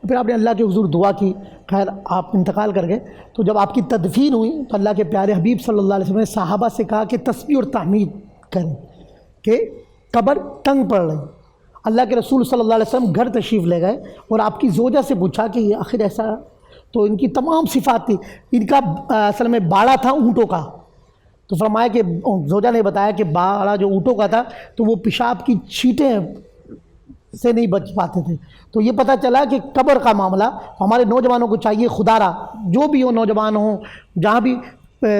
پھر آپ نے اللہ کے حضور دعا کی. خیر آپ انتقال کر گئے. تو جب آپ کی تدفین ہوئی تو اللہ کے پیارے حبیب صلی اللہ علیہ وسلم نے صحابہ سے کہا کہ تسبیح اور تحمید کریں کہ قبر تنگ پڑ رہی. اللہ کے رسول صلی اللہ علیہ وسلم گھر تشریف لے گئے اور آپ کی زوجہ سے پوچھا کہ یہ آخر ایسا، تو ان کی تمام صفات تھی. ان کا اصل میں باڑا تھا اونٹوں کا. تو فرمایا کہ زوجہ نے بتایا کہ باڑا جو اونٹوں کا تھا تو وہ پیشاب کی چھینٹیں سے نہیں بچ پاتے تھے. تو یہ پتہ چلا کہ قبر کا معاملہ ہمارے نوجوانوں کو چاہیے خدا را جو بھی ہو، نوجوان ہوں جہاں بھی،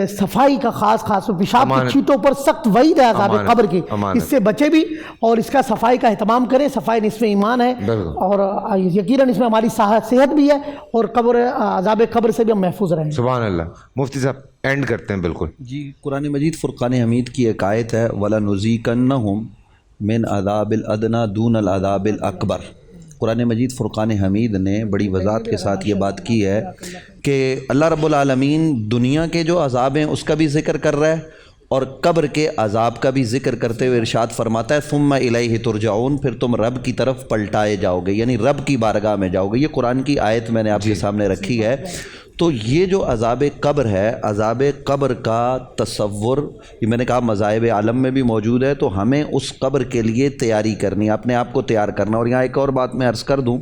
صفائی کا خاص پیشاب کی چھینٹوں پر سخت وعید ہے عذاب قبر کی. اس سے بچے بھی اور اس کا صفائی کا اہتمام کریں. صفائی نصف ایمان ہے اور یقیناً اس میں ہماری صحت بھی ہے اور قبر عذاب قبر سے بھی ہم محفوظ رہیں. سبحان اللہ. مفتی صاحب اینڈ کرتے ہیں. بالکل جی. قرآن مجید فرقان حمید کی ایک آیت ہے وَلَنُذِيقَنَّهُمْ مِنْ عَذَابِ الْأَدْنَىٰ دُونَ الْعَذَابِ الْأَكْبَرِ. قرآن مجید فرقان حمید نے بڑی وضاحت کے ساتھ یہ بات کی ہے کہ اللہ رب العالمین دنیا کے جو عذاب ہیں اس کا بھی ذکر کر رہا ہے اور قبر کے عذاب کا بھی ذکر کرتے ہوئے ارشاد فرماتا ہے ثم الیہ ترجعون، پھر تم رب کی طرف پلٹائے جاؤ گے، یعنی رب کی بارگاہ میں جاؤ گے. یہ قرآن کی آیت میں نے آپ کے سامنے رکھی ہے. تو یہ جو عذاب قبر ہے، عذاب قبر کا تصور یہ میں نے کہا مذاہب عالم میں بھی موجود ہے. تو ہمیں اس قبر کے لیے تیاری کرنی ہے، اپنے آپ کو تیار کرنا. اور یہاں ایک اور بات میں عرض کر دوں،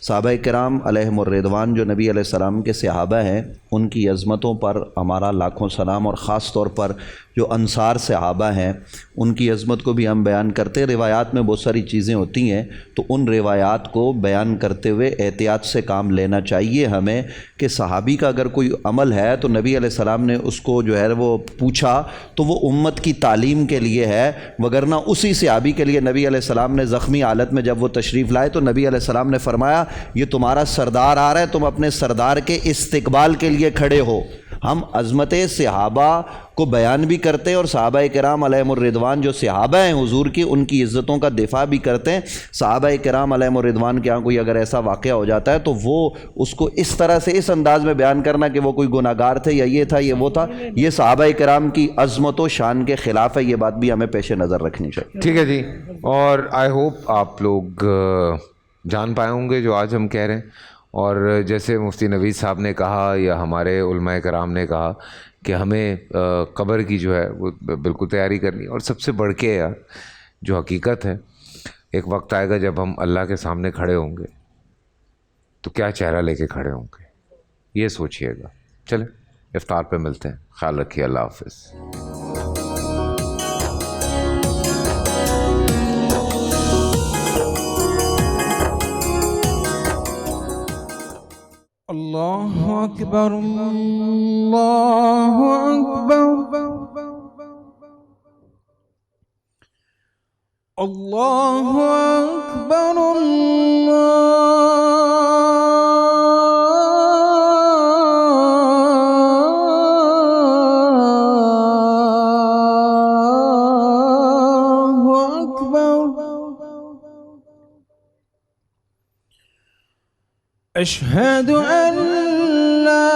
صحابہ کرام علیہم الرضوان جو نبی علیہ السلام کے صحابہ ہیں، ان کی عظمتوں پر ہمارا لاکھوں سلام، اور خاص طور پر جو انصار صحابہ ہیں ان کی عظمت کو بھی ہم بیان کرتے ہیں. روایات میں بہت ساری چیزیں ہوتی ہیں تو ان روایات کو بیان کرتے ہوئے احتیاط سے کام لینا چاہیے ہمیں کہ صحابی کا اگر کوئی عمل ہے تو نبی علیہ السلام نے اس کو جو ہے وہ پوچھا تو وہ امت کی تعلیم کے لیے ہے، وگرنہ اسی صحابی کے لیے نبی علیہ السلام نے زخمی حالت میں جب وہ تشریف لائے تو نبی علیہ السلام نے فرمایا یہ تمہارا سردار آ رہا ہے، تم اپنے سردار کے استقبال کے لیے کھڑے ہو. ہم عظمت صحابہ کو بیان بھی کرتے ہیں اور صحابہ کرام علیہم الرضوان جو صحابہ ہیں حضور کی، ان کی عزتوں کا دفاع بھی کرتے ہیں. صحابہ کرام علیہم الرضوان کے یہاں کوئی اگر ایسا واقعہ ہو جاتا ہے تو وہ اس کو اس طرح سے اس انداز میں بیان کرنا کہ وہ کوئی گناہ گار تھے یا یہ تھا یہ وہ تھا، یہ صحابہ کرام کی عظمت و شان کے خلاف ہے. یہ بات بھی ہمیں پیش نظر رکھنی چاہیے. ٹھیک ہے جی. اور آئی ہوپ آپ لوگ جان پائے ہوں گے جو آج ہم کہہ رہے ہیں. اور جیسے مفتی نوید صاحب نے کہا یا ہمارے علماء کرام نے کہا کہ ہمیں قبر کی جو ہے وہ بالکل تیاری کرنی. اور سب سے بڑھ کے یار جو حقیقت ہے، ایک وقت آئے گا جب ہم اللہ کے سامنے کھڑے ہوں گے تو کیا چہرہ لے کے کھڑے ہوں گے، یہ سوچئے گا. چلیں افطار پہ ملتے ہیں. خیال رکھیے. اللہ حافظ. اللہ اکبر اللہ اکبر اللہ اکبر اللہ اکبر. أشهد أن لا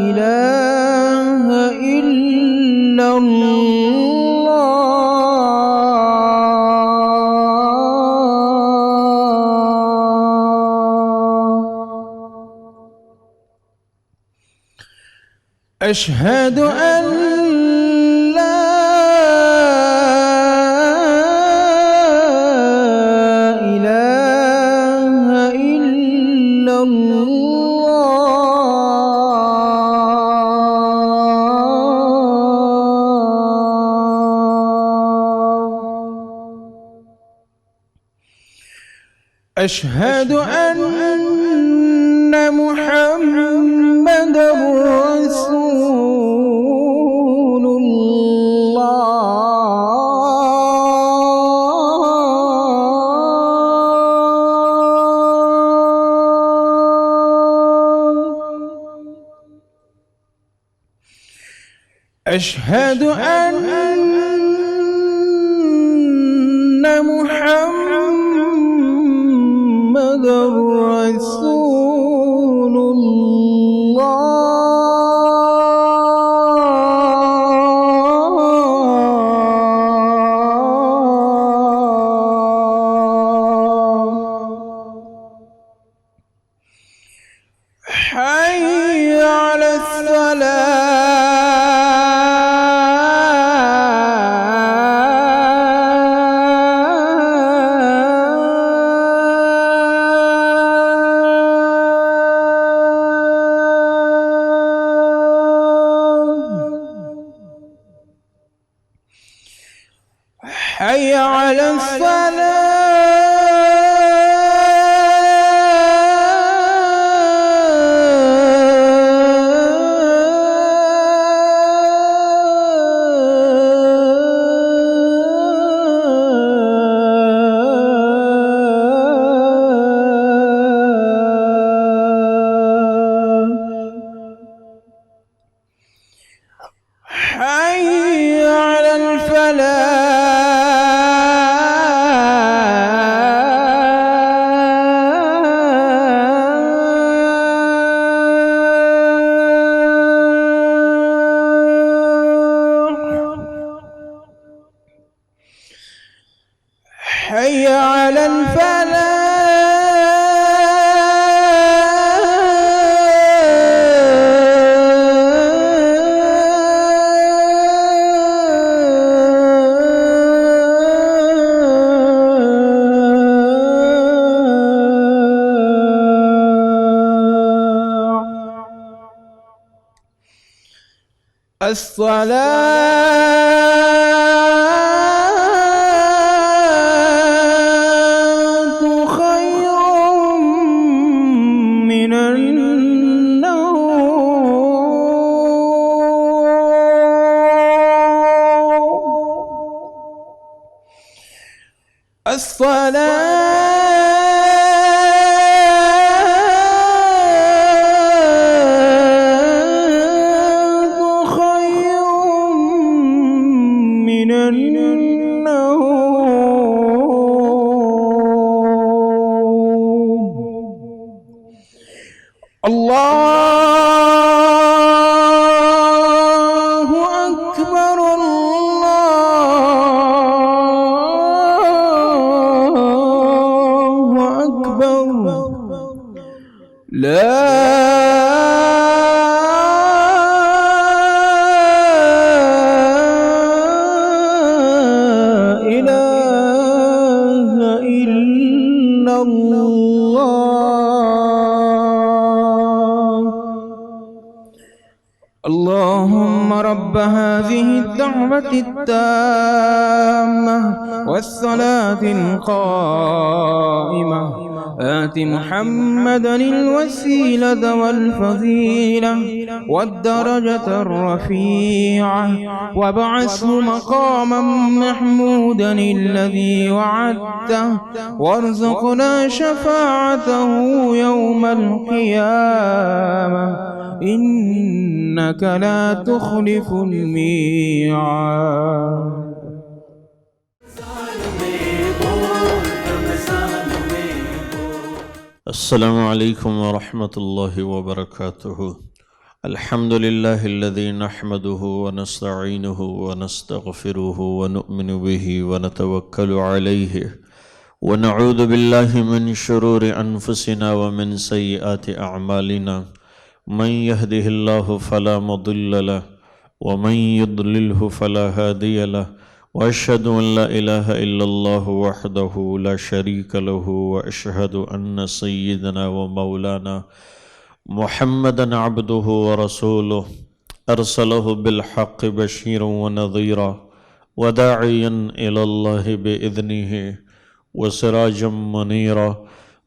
إله إلا الله. أشهد أن أشهد أن محمد رسول الله. أشهد أن محمد رسول الله. حي على حي على حي على حي على الصلاة خير من النوم. الصلاة خير من النوم. الله أكبر الله أكبر لا إله إلا الله. اللهم رب هذه الدعوة التامة والصلاة القائمة آت محمدا الوسيلة والفضيلة والدرجة الرفيعة وابعثه مقاما محمودا الذي وعدته وارزقنا شفاعته يوم القيامة إنك لا تخلف الميعاد. السلام عليكم ورحمة الله وبركاته. الحمد لله الذي نحمده ونستعينه ونستغفره ونؤمن به ونتوكل عليه ونعوذ بالله من شرور أنفسنا ومن سيئات أعمالنا من يهده الله فلا مضل له ومن يضلله فلا هادي له وأشهد أن لا إله إلا الله وحده لا شريك له وأشهد أن سيدنا ومولانا محمدا عبده ورسوله أرسله بالحق بشيرا ونذيرا وداعيا إلى الله بإذنه وسراجا منيرا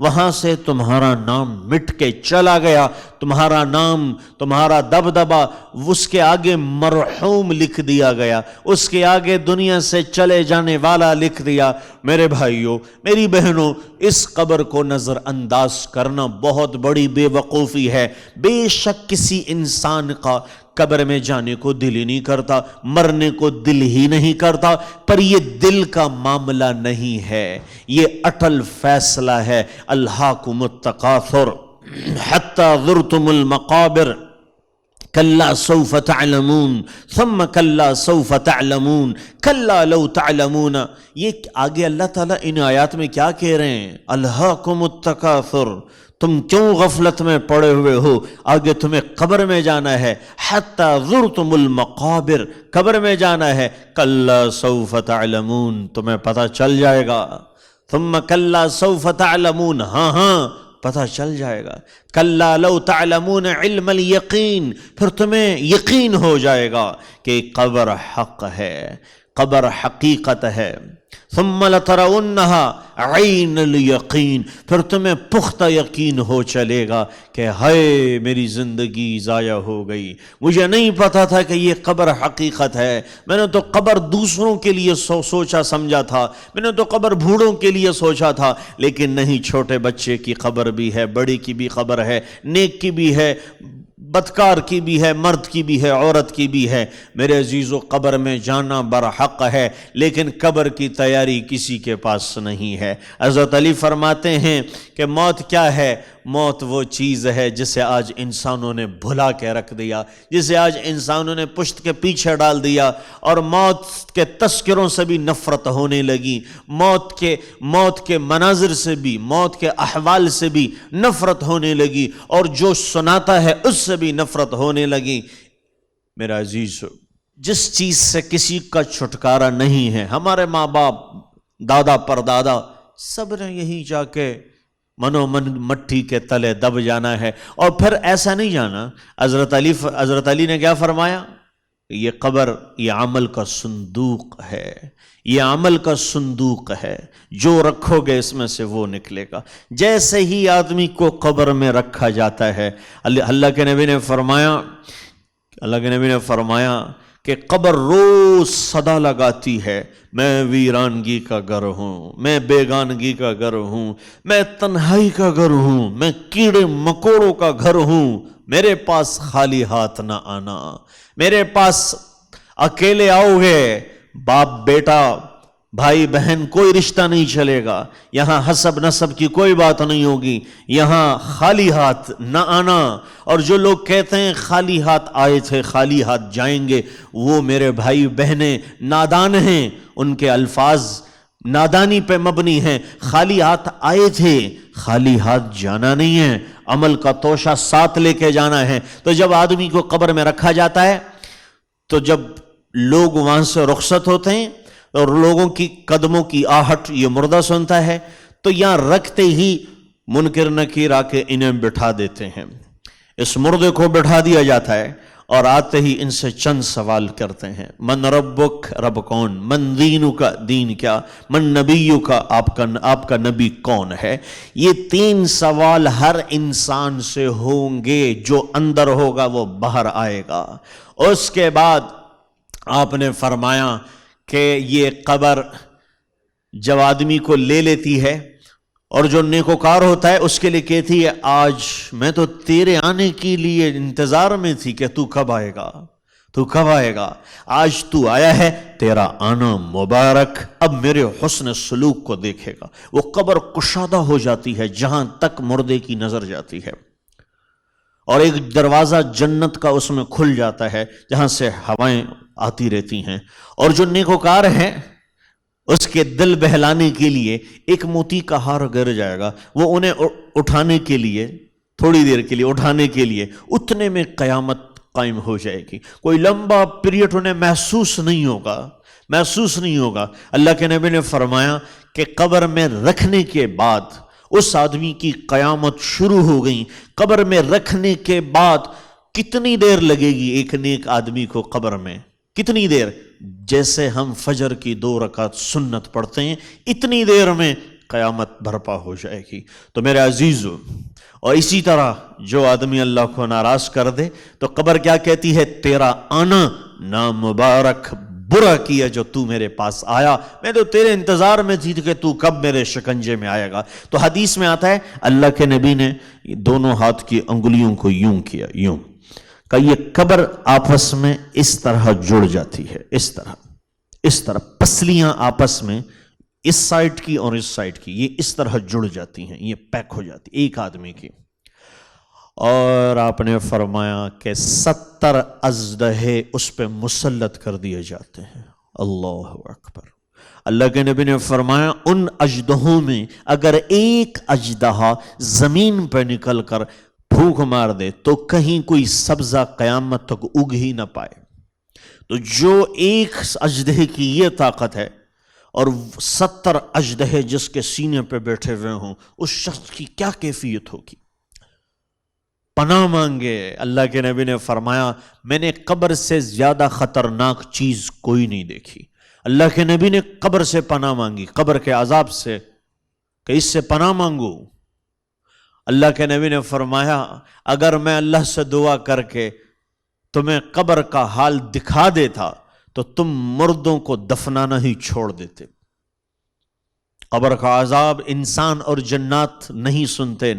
وہاں سے تمہارا نام مٹ کے چلا گیا، تمہارا نام، تمہارا دبدبا اس کے آگے مرحوم لکھ دیا گیا، اس کے آگے دنیا سے چلے جانے والا لکھ دیا۔ میرے بھائیوں، میری بہنوں، اس قبر کو نظر انداز کرنا بہت بڑی بے وقوفی ہے۔ بے شک کسی انسان کا قبر میں جانے کو دل ہی نہیں کرتا، مرنے کو دل ہی نہیں کرتا، پر یہ دل کا معاملہ نہیں ہے، یہ اٹل فیصلہ ہے۔ الہاکم التکاثر حتی زرتم المقابر کلا سوف تعلمون ثم کلا سوف تعلمون کلا لو تعلمون۔ یہ آگے اللہ تعالیٰ ان آیات میں کیا کہہ رہے ہیں؟ الہاکم التکاثر، تم کیوں غفلت میں پڑے ہوئے ہو؟ آگے تمہیں قبر میں جانا ہے، حتی زرتم المقابر، قبر میں جانا ہے، کلا سوف تعلمون، تمہیں پتہ چل جائے گا، ثم کلا سوف تعلمون، ہاں پتہ چل جائے گا، کلا لو تعلمون علم الیقین، پھر تمہیں یقین ہو جائے گا کہ قبر حق ہے، قبر حقیقت ہے۔ ثم لترونها عین الیقین، پھر تمہیں پختہ یقین ہو چلے گا کہ ہائے میری زندگی ضائع ہو گئی، مجھے نہیں پتا تھا کہ یہ قبر حقیقت ہے، میں نے تو قبر دوسروں کے لیے سوچا سمجھا تھا، میں نے تو قبر بوڑھوں کے لیے سوچا تھا، لیکن نہیں، چھوٹے بچے کی قبر بھی ہے، بڑی کی بھی قبر ہے، نیک کی بھی ہے، بدکار کی بھی ہے، مرد کی بھی ہے، عورت کی بھی ہے۔ میرے عزیزو، قبر میں جانا برحق ہے، لیکن قبر کی تیاری کسی کے پاس نہیں ہے۔ حضرت علی فرماتے ہیں کہ موت کیا ہے؟ موت وہ چیز ہے جسے آج انسانوں نے بھلا کے رکھ دیا، جسے آج انسانوں نے پشت کے پیچھے ڈال دیا، اور موت کے تذکروں سے بھی نفرت ہونے لگی، موت کے مناظر سے بھی، موت کے احوال سے بھی نفرت ہونے لگی، اور جو سناتا ہے اس سے بھی نفرت ہونے لگی۔ میرا عزیز، جس چیز سے کسی کا چھٹکارا نہیں ہے، ہمارے ماں باپ، دادا پردادا، سب نے یہی جا کے منو من مٹی کے تلے دب جانا ہے، اور پھر ایسا نہیں جانا۔ حضرت علی نے کیا فرمایا؟ یہ قبر، یہ عمل کا صندوق ہے، یہ عمل کا صندوق ہے، جو رکھو گے اس میں سے وہ نکلے گا۔ جیسے ہی آدمی کو قبر میں رکھا جاتا ہے، اللہ کے نبی نے فرمایا کہ قبر روز صدا لگاتی ہے، میں ویرانگی کا گھر ہوں، میں بیگانگی کا گھر ہوں، میں تنہائی کا گھر ہوں، میں کیڑے مکوڑوں کا گھر ہوں، میرے پاس خالی ہاتھ نہ آنا، میرے پاس اکیلے آؤ گے، باپ بیٹا بھائی بہن کوئی رشتہ نہیں چلے گا، یہاں حسب نسب کی کوئی بات نہیں ہوگی، یہاں خالی ہاتھ نہ آنا۔ اور جو لوگ کہتے ہیں خالی ہاتھ آئے تھے خالی ہاتھ جائیں گے، وہ میرے بھائی بہنیں نادان ہیں، ان کے الفاظ نادانی پہ مبنی ہیں۔ خالی ہاتھ آئے تھے، خالی ہاتھ جانا نہیں ہے، عمل کا توشہ ساتھ لے کے جانا ہے۔ تو جب آدمی کو قبر میں رکھا جاتا ہے، تو جب لوگ وہاں سے رخصت ہوتے ہیں اور لوگوں کی قدموں کی آہٹ یہ مردہ سنتا ہے، تو یہاں رکھتے ہی منکر نکیر آ کے انہیں بٹھا دیتے ہیں، اس مردے کو بٹھا دیا جاتا ہے، اور آتے ہی ان سے چند سوال کرتے ہیں، من ربک، رب کون، من دینک، دین کیا، من نبیک، آپ کا نبی کون ہے۔ یہ 3 سوال ہر انسان سے ہوں گے، جو اندر ہوگا وہ باہر آئے گا۔ اس کے بعد آپ نے فرمایا کہ یہ قبر جب آدمی کو لے لیتی ہے، اور جو نیکوکار ہوتا ہے اس کے لیے کہتی ہے، آج میں تو تیرے آنے کے لیے انتظار میں تھی کہ تو کب آئے گا، آج تو آیا ہے، تیرا آنا مبارک، اب میرے حسن سلوک کو دیکھے گا۔ وہ قبر کشادہ ہو جاتی ہے جہاں تک مردے کی نظر جاتی ہے، اور ایک دروازہ جنت کا اس میں کھل جاتا ہے جہاں سے ہوائیں آتی رہتی ہیں، اور جو نیکوکار ہیں اس کے دل بہلانے کے لیے ایک موتی کا ہار گر جائے گا، وہ انہیں اٹھانے کے لیے، تھوڑی دیر کے لیے اٹھانے کے لیے، اتنے میں قیامت قائم ہو جائے گی۔ کوئی لمبا پیریڈ انہیں محسوس نہیں ہوگا۔ اللہ کے نبی نے فرمایا کہ قبر میں رکھنے کے بعد اس آدمی کی قیامت شروع ہو گئی۔ قبر میں رکھنے کے بعد کتنی دیر لگے گی ایک نیک آدمی کو قبر میں؟ کتنی دیر؟ جیسے ہم فجر کی 2 رکعت سنت پڑھتے ہیں، اتنی دیر میں قیامت برپا ہو جائے گی۔ تو میرے عزیزو، اور اسی طرح جو آدمی اللہ کو ناراض کر دے تو قبر کیا کہتی ہے؟ تیرا آنا نامبارک، برا کیا جو تو میرے پاس آیا، میں تو تیرے انتظار میں تھی کہ تو کب میرے شکنجے میں آئے گا۔ تو حدیث میں آتا ہے اللہ کے نبی نے دونوں ہاتھ کی انگلیوں کو یوں کیا، یوں کہ یہ قبر آپس میں اس طرح جڑ جاتی ہے، اس طرح پسلیاں آپس میں اس سائٹ کی اور اس سائٹ کی یہ اس طرح جڑ جاتی ہیں، یہ پیک ہو جاتی ایک آدمی کی۔ اور آپ نے فرمایا کہ 70 اژدہے اس پہ مسلط کر دیے جاتے ہیں۔ اللہ اکبر۔ اللہ کے نبی نے فرمایا ان اژدہوں میں اگر ایک اژدہا زمین پہ نکل کر پھونک مار دے تو کہیں کوئی سبزہ قیامت تک اگ ہی نہ پائے۔ تو جو ایک اژدہے کی یہ طاقت ہے اور 70 اژدہے جس کے سینے پہ بیٹھے ہوئے ہوں، اس شخص کی کیا کیفیت ہوگی؟ پناہ مانگے۔ اللہ کے نبی نے فرمایا میں نے قبر سے زیادہ خطرناک چیز کوئی نہیں دیکھی۔ اللہ کے نبی نے قبر سے پناہ مانگی، قبر کے عذاب سے، کہ اس سے پناہ مانگو۔ اللہ کے نبی نے فرمایا اگر میں اللہ سے دعا کر کے تمہیں قبر کا حال دکھا دیتا تو تم مردوں کو دفنانا ہی چھوڑ دیتے۔ قبر کا عذاب انسان اور جنات نہیں سنتے،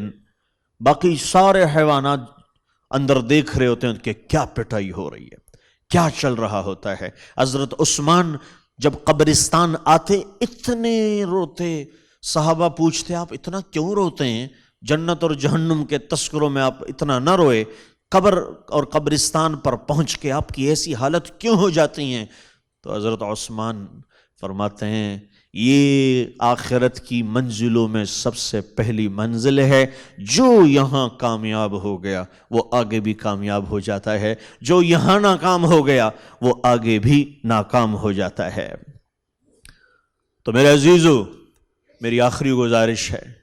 باقی سارے حیوانات اندر دیکھ رہے ہوتے ہیں کہ کیا پٹائی ہو رہی ہے، کیا چل رہا ہوتا ہے۔ حضرت عثمان جب قبرستان آتے اتنے روتے، صحابہ پوچھتے آپ اتنا کیوں روتے ہیں؟ جنت اور جہنم کے تذکروں میں آپ اتنا نہ روئے، قبر اور قبرستان پر پہنچ کے آپ کی ایسی حالت کیوں ہو جاتی ہیں؟ تو حضرت عثمان فرماتے ہیں یہ آخرت کی منزلوں میں سب سے پہلی منزل ہے، جو یہاں کامیاب ہو گیا وہ آگے بھی کامیاب ہو جاتا ہے، جو یہاں ناکام ہو گیا وہ آگے بھی ناکام ہو جاتا ہے۔ تو میرے عزیزو، میری آخری گزارش ہے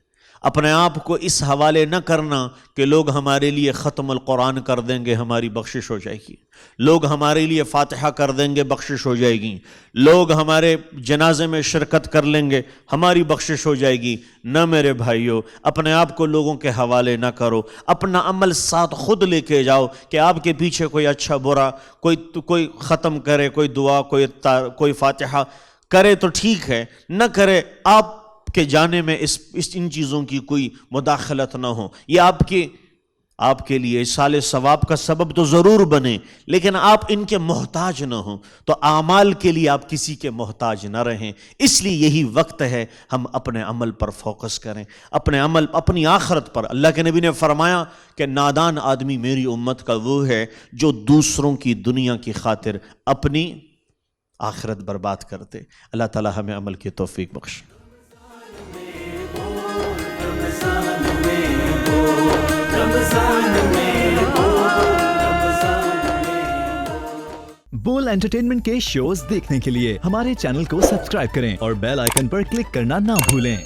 اپنے آپ کو اس حوالے نہ کرنا کہ لوگ ہمارے لیے ختم القرآن کر دیں گے ہماری بخشش ہو جائے گی، لوگ ہمارے لیے فاتحہ کر دیں گے بخشش ہو جائے گی، لوگ ہمارے جنازے میں شرکت کر لیں گے ہماری بخشش ہو جائے گی۔ نہ میرے بھائیوں، اپنے آپ کو لوگوں کے حوالے نہ کرو، اپنا عمل ساتھ خود لے کے جاؤ کہ آپ کے پیچھے کوئی اچھا برا، کوئی ختم کرے، کوئی دعا، کوئی فاتحہ کرے تو ٹھیک ہے، نہ کرے آپ کے جانے میں ان چیزوں کی کوئی مداخلت نہ ہو۔ یہ آپ کے لیے اصال ثواب کا سبب تو ضرور بنے، لیکن آپ ان کے محتاج نہ ہوں۔ تو اعمال کے لیے آپ کسی کے محتاج نہ رہیں۔ اس لیے یہی وقت ہے ہم اپنے عمل پر فوکس کریں، اپنی آخرت پر۔ اللہ کے نبی نے فرمایا کہ نادان آدمی میری امت کا وہ ہے جو دوسروں کی دنیا کی خاطر اپنی آخرت برباد کرتے۔ اللہ تعالی ہمیں عمل کی توفیق بخشے۔ بول انٹرٹینمنٹ کے شوز دیکھنے کے لیے ہمارے چینل کو سبسکرائب کریں اور بیل آئیکن پر کلک کرنا نہ بھولیں۔